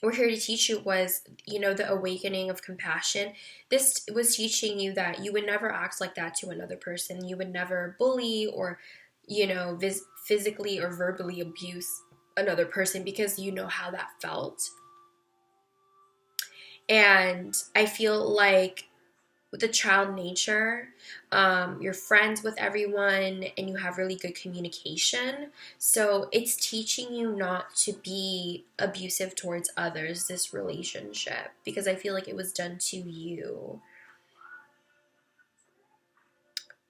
were here to teach you was, you know, the awakening of compassion. This was teaching you that you would never act like that to another person. You would never bully or, you know, physically or verbally abuse another person because you know how that felt. And I feel like with the child nature, you're friends with everyone and you have really good communication. So it's teaching you not to be abusive towards others, this relationship, because I feel like it was done to you.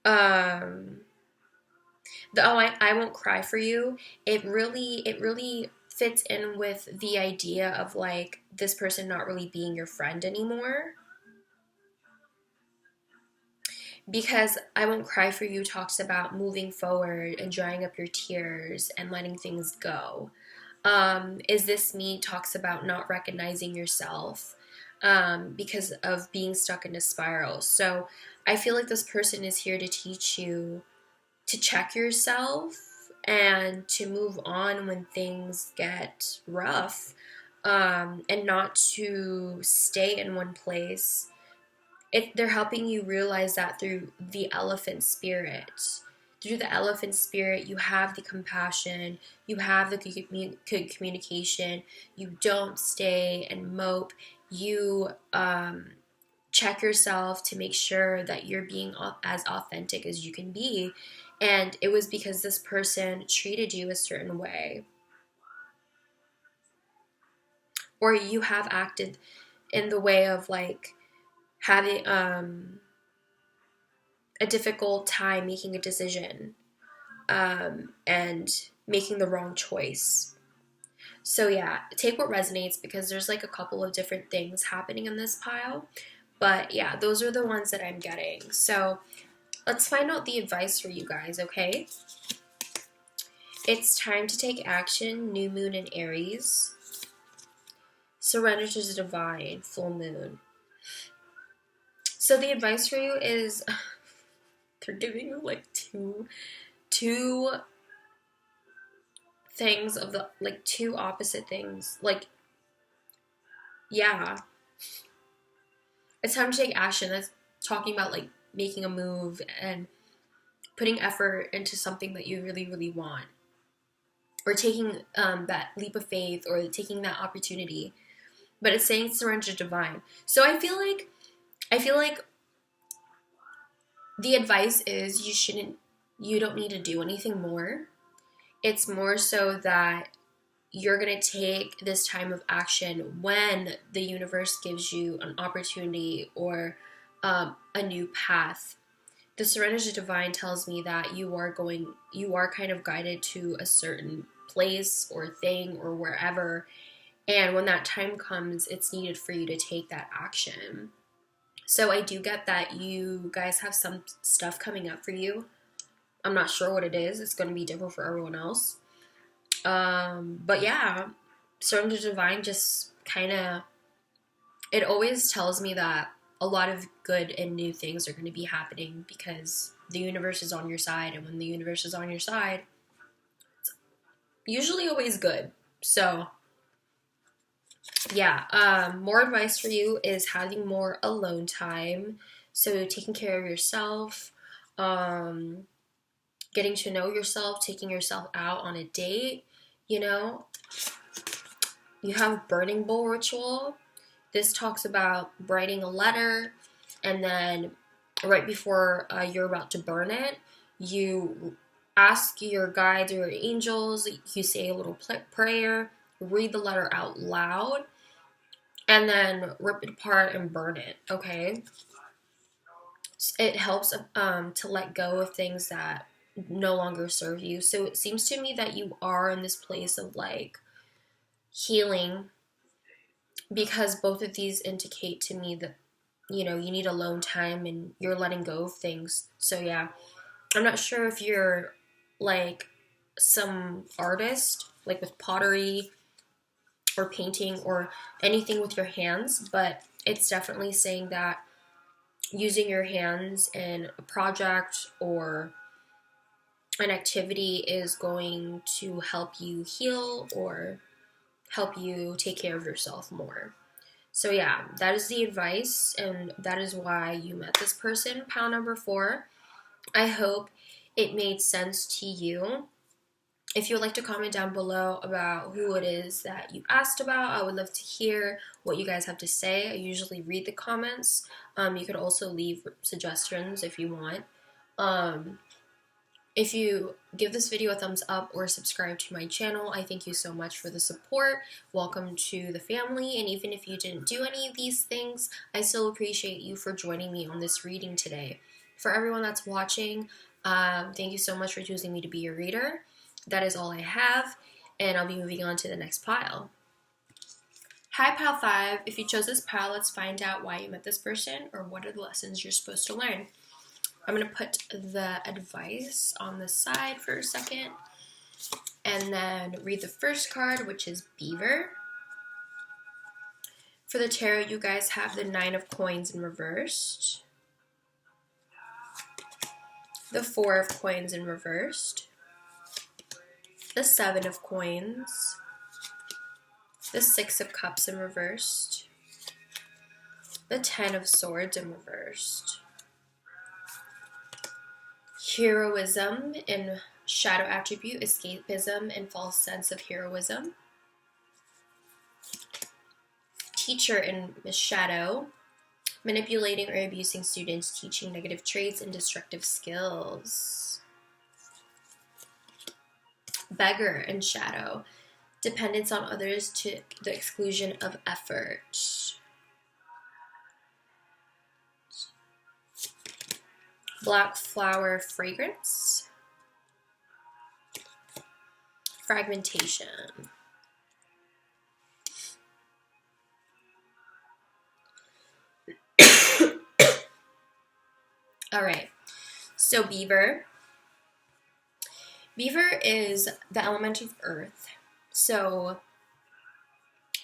I won't cry for you. It really fits in with the idea of like this person not really being your friend anymore. Because I Won't Cry for You talks about moving forward and drying up your tears and letting things go. Is This Me talks about not recognizing yourself because of being stuck in a spiral. So I feel like this person is here to teach you to check yourself and to move on when things get rough, and not to stay in one place. They're helping you realize that through the elephant spirit. Through the elephant spirit, you have the compassion, you have the good communication, you don't stay and mope, you check yourself to make sure that you're being as authentic as you can be. And it was because this person treated you a certain way, or you have acted in the way of like having a difficult time making a decision, and making the wrong choice. So yeah, take what resonates because there's like a couple of different things happening in this pile. But yeah, those are the ones that I'm getting. So let's find out the advice for you guys, okay? It's time to take action, new moon in Aries. Surrender to the divine, full moon. So the advice for you is they're giving you like two things of the like two opposite things. Like, yeah, it's time to take action. That's talking about like making a move and putting effort into something that you really, really want, or taking that leap of faith or taking that opportunity. But it's saying surrender to divine. So I feel like the advice is you don't need to do anything more. It's more so that you're going to take this time of action when the universe gives you an opportunity or a new path. The surrender to divine tells me that you are kind of guided to a certain place or thing or wherever. And when that time comes, it's needed for you to take that action. So I do get that you guys have some stuff coming up for you. I'm not sure what it is. It's going to be different for everyone else. But yeah, Starting to Divine just kind of, it always tells me that a lot of good and new things are going to be happening because the universe is on your side. And when the universe is on your side, it's usually always good. So yeah, more advice for you is having more alone time. So taking care of yourself, getting to know yourself, taking yourself out on a date, you know. You have burning bowl ritual. This talks about writing a letter, and then right before you're about to burn it, you ask your guides or your angels, you say a little prayer, read the letter out loud, and then rip it apart and burn it, okay? It helps to let go of things that no longer serve you. So it seems to me that you are in this place of like healing, because both of these indicate to me that, you know, you need alone time and you're letting go of things. So yeah, I'm not sure if you're like some artist, like with pottery or painting or anything with your hands, but it's definitely saying that using your hands in a project or an activity is going to help you heal or help you take care of yourself more. So yeah, that is the advice, and that is why you met this person, pile number 4. I hope it made sense to you. If you would like to comment down below about who it is that you asked about, I would love to hear what you guys have to say. I usually read the comments. You could also leave suggestions if you want. If you give this video a thumbs up or subscribe to my channel, I thank you so much for the support. Welcome to the family. And even if you didn't do any of these things, I still appreciate you for joining me on this reading today. For everyone that's watching, thank you so much for choosing me to be your reader. That is all I have, and I'll be moving on to the next pile. Hi, pile 5. If you chose this pile, let's find out why you met this person or what are the lessons you're supposed to learn. I'm going to put the advice on the side for a second and then read the first card, which is Beaver. For the tarot, you guys have the 9 of Coins in reversed, the 4 of Coins in reversed, the 7 of Coins, the 6 of Cups in reversed, the 10 of Swords in reversed, Heroism in shadow attribute, escapism and false sense of heroism, Teacher in shadow, manipulating or abusing students, teaching negative traits and destructive skills, Beggar in shadow, dependence on others to the exclusion of effort, Black Flower Fragrance, Fragmentation. Alright, so Beaver. Beaver is the element of earth, so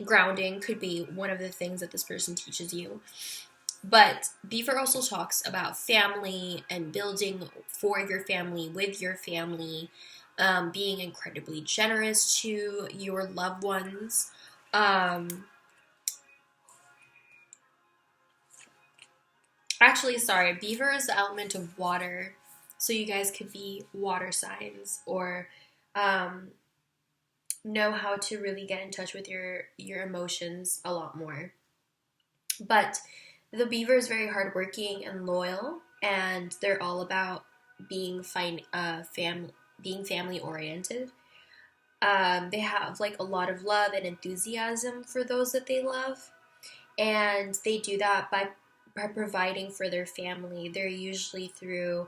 grounding could be one of the things that this person teaches you. But Beaver also talks about family and building for your family, with your family, being incredibly generous to your loved ones. Actually, sorry, Beaver is the element of water, so you guys could be water signs or know how to really get in touch with your emotions a lot more. But the Beaver is very hardworking and loyal, and they're all about being family oriented. They have like a lot of love and enthusiasm for those that they love, and they do that by providing for their family. They're usually through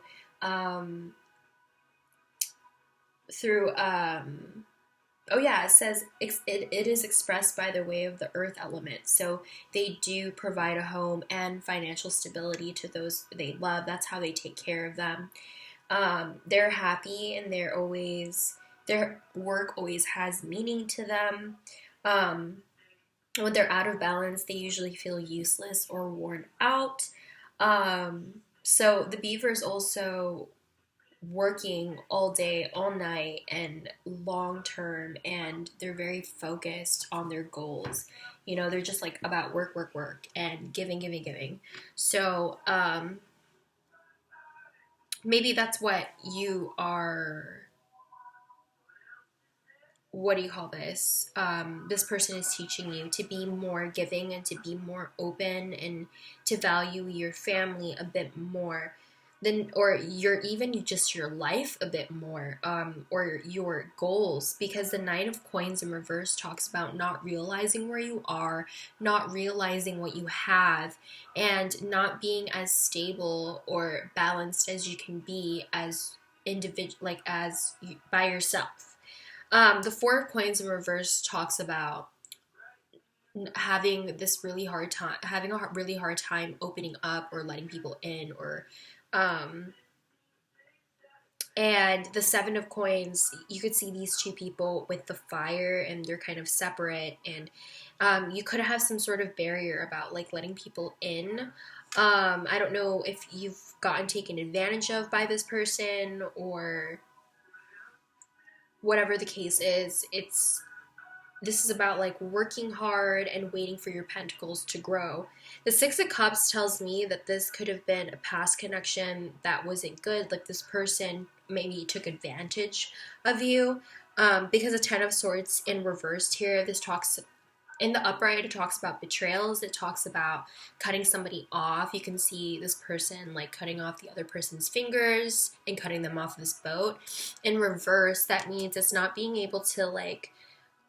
oh yeah, it says it is expressed by the way of the earth element. So they do provide a home and financial stability to those they love. That's how they take care of them. They're happy and they're always Their work always has meaning to them. When they're out of balance, they usually feel useless or worn out. So the beaver is also working all day, all night, and long term, and they're very focused on their goals. You know, they're just like about work, work, work, and giving, giving, giving. So maybe that's what you are. What do you call this? This person is teaching you to be more giving and to be more open and to value your family a bit more than, or just your life a bit more, or your goals, because the Nine of Coins in reverse talks about not realizing where you are, not realizing what you have, and not being as stable or balanced as you can be as individual, like as you, by yourself. The Four of Coins in reverse talks about having this really hard time, having a really hard time opening up or letting people in, or, and the Seven of Coins, you could see these two people with the fire, and they're kind of separate, and you could have some sort of barrier about like letting people in. I don't know if you've gotten taken advantage of by this person or whatever the case is. This is about like working hard and waiting for your pentacles to grow. The Six of Cups tells me that this could have been a past connection that wasn't good. Like this person maybe took advantage of you, because the Ten of Swords in reversed here, this talks in the upright, it talks about betrayals. It talks about cutting somebody off. You can see this person like cutting off the other person's fingers and cutting them off this boat. In reverse, that means it's not being able to like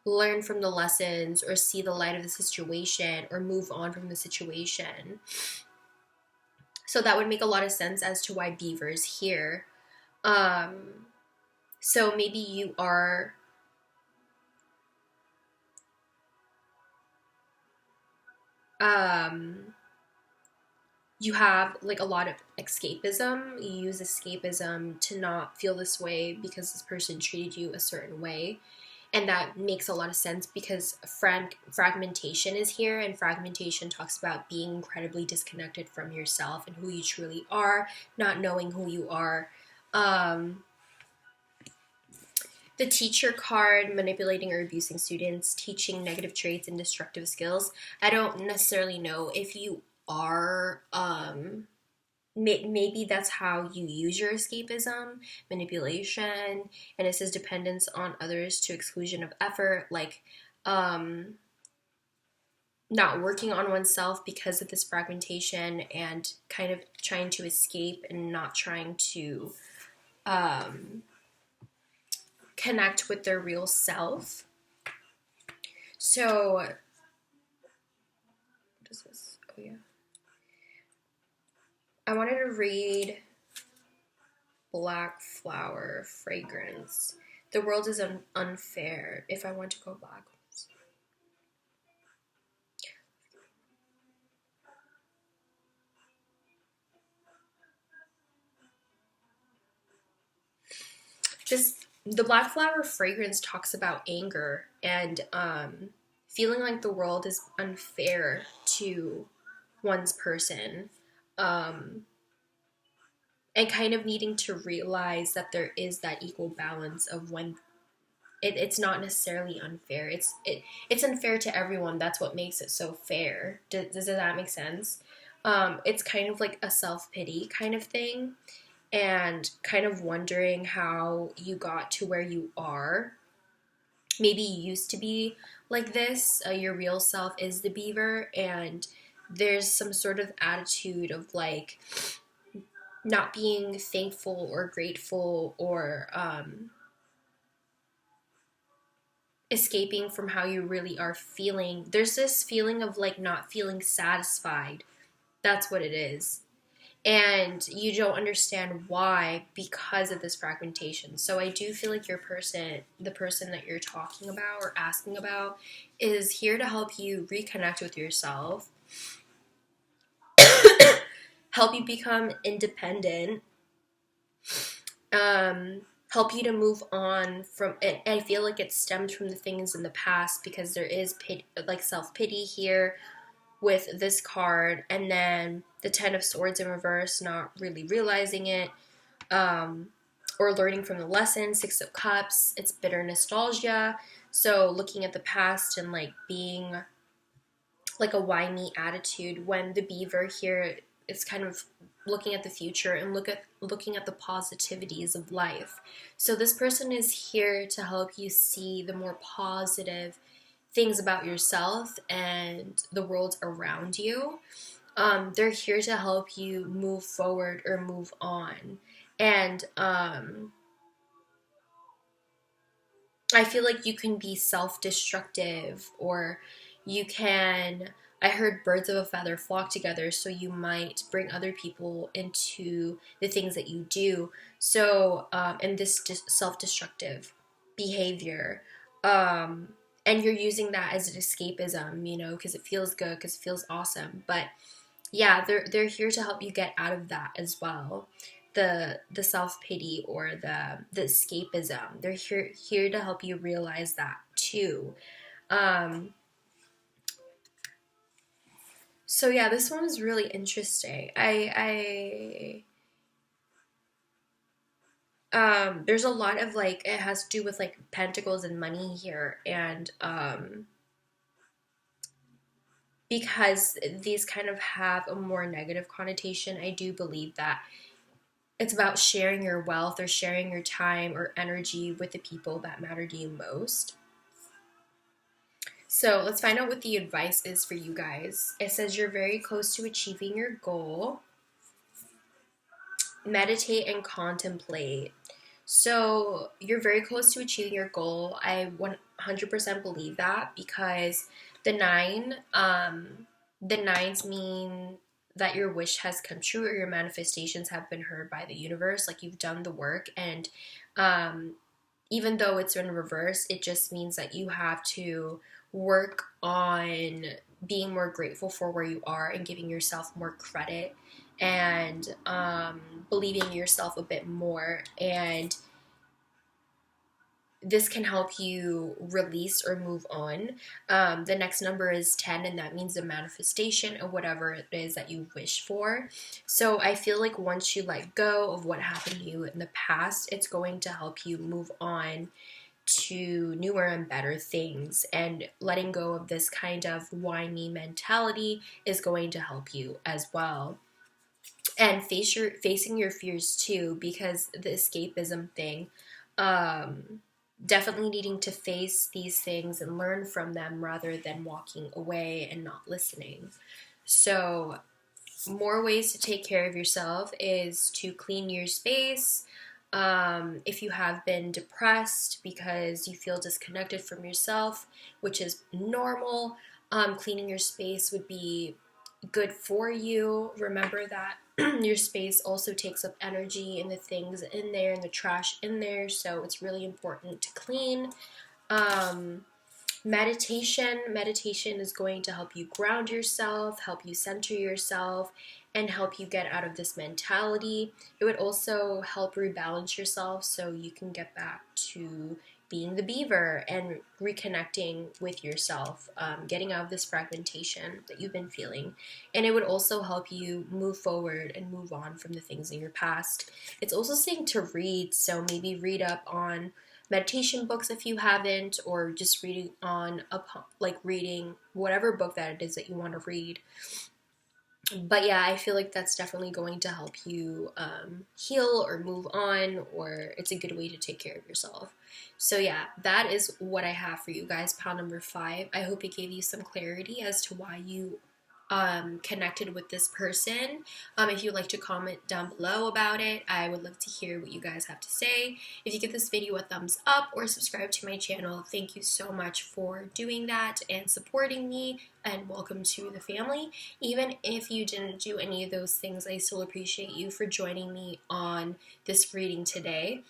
learn from the lessons or see the light of the situation or move on from the situation. So that would make a lot of sense as to why Beaver's here. So maybe you are you have like a lot of escapism. You use escapism to not feel this way because this person treated you a certain way. And that makes a lot of sense because fragmentation is here, and fragmentation talks about being incredibly disconnected from yourself and who you truly are, not knowing who you are. The Teacher card, manipulating or abusing students, teaching negative traits and destructive skills. I don't necessarily know if you are, maybe that's how you use your escapism, manipulation, and it says dependence on others to exclusion of effort, like not working on oneself because of this fragmentation and kind of trying to escape and not trying to connect with their real self. So, what is this? Oh, yeah. I wanted to read Black Flower Fragrance. The world is unfair. If I want to go backwards. The Black Flower Fragrance talks about anger and feeling like the world is unfair to one's person, and kind of needing to realize that there is that equal balance of when it's not necessarily unfair. It's unfair to everyone. That's what makes it so fair. Does that make sense? It's kind of like a self-pity kind of thing, and kind of wondering how you got to where you are. Maybe you used to be like this. Your real self is the beaver, and there's some sort of attitude of like not being thankful or grateful or escaping from how you really are feeling. There's this feeling of like not feeling satisfied. That's what it is. And you don't understand why because of this fragmentation. So I do feel like the person that you're talking about or asking about is here to help you reconnect with yourself, help you become independent, help you to move on from it. I feel like it stems from the things in the past, because there is like self-pity here with this card, and then the Ten of Swords in reverse, not really realizing it, or learning from the lesson. Six of Cups, it's bitter nostalgia. So looking at the past and like being like a why me attitude, when the beaver here is kind of looking at the future and looking at the positivities of life. So this person is here to help you see the more positive things about yourself and the world around you. They're here to help you move forward or move on. And I feel like you can be self-destructive, or you can, I heard birds of a feather flock together, so you might bring other people into the things that you do. So, and this self-destructive behavior, and you're using that as an escapism, you know, because it feels good, because it feels awesome. But yeah, they're here to help you get out of that as well. The self-pity or the escapism. They're here to help you realize that too. So yeah, this one is really interesting. There's a lot of like, it has to do with like pentacles and money here, and because these kind of have a more negative connotation, I do believe that it's about sharing your wealth or sharing your time or energy with the people that matter to you most. So let's find out what the advice is for you guys. It says you're very close to achieving your goal. Meditate and contemplate. So you're very close to achieving your goal. I 100% believe that, because the nines mean that your wish has come true, or your manifestations have been heard by the universe. Like, you've done the work, and even though it's in reverse, it just means that you have to work on being more grateful for where you are and giving yourself more credit, and believing in yourself a bit more. And this can help you release or move on. The next number is 10, and that means the manifestation of whatever it is that you wish for. So I feel like once you let go of what happened to you in the past, it's going to help you move on to newer and better things. And letting go of this kind of why me mentality is going to help you as well. And facing your fears too, because the escapism thing, definitely needing to face these things and learn from them rather than walking away and not listening. So more ways to take care of yourself is to clean your space. If you have been depressed because you feel disconnected from yourself, which is normal, cleaning your space would be good for you. Remember that your space also takes up energy, and the things in there and the trash in there, so it's really important to clean. Meditation is going to help you ground yourself, help you center yourself, and help you get out of this mentality. It would also help rebalance yourself so you can get back to being the beaver and reconnecting with yourself, getting out of this fragmentation that you've been feeling. And it would also help you move forward and move on from the things in your past. It's also saying to read, so maybe read up on meditation books if you haven't, or just reading whatever book that it is that you want to read. But yeah, I feel like that's definitely going to help you heal or move on, or it's a good way to take care of yourself. So yeah, that is what I have for you guys, pile number 5. I hope it gave you some clarity as to why you connected with this person. If you'd like to comment down below about it, I would love to hear what you guys have to say. If you give this video a thumbs up or subscribe to my channel, thank you so much for doing that and supporting me, and welcome to the family. Even if you didn't do any of those things, I still appreciate you for joining me on this reading today.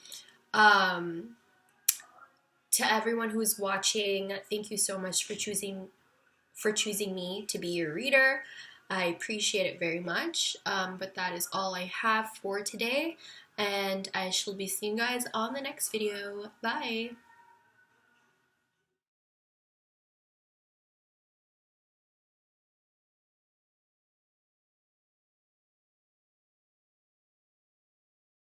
To everyone who's watching, thank you so much for choosing me to be your reader. I appreciate it very much. But that is all I have for today. and I shall be seeing you guys on the next video. Bye!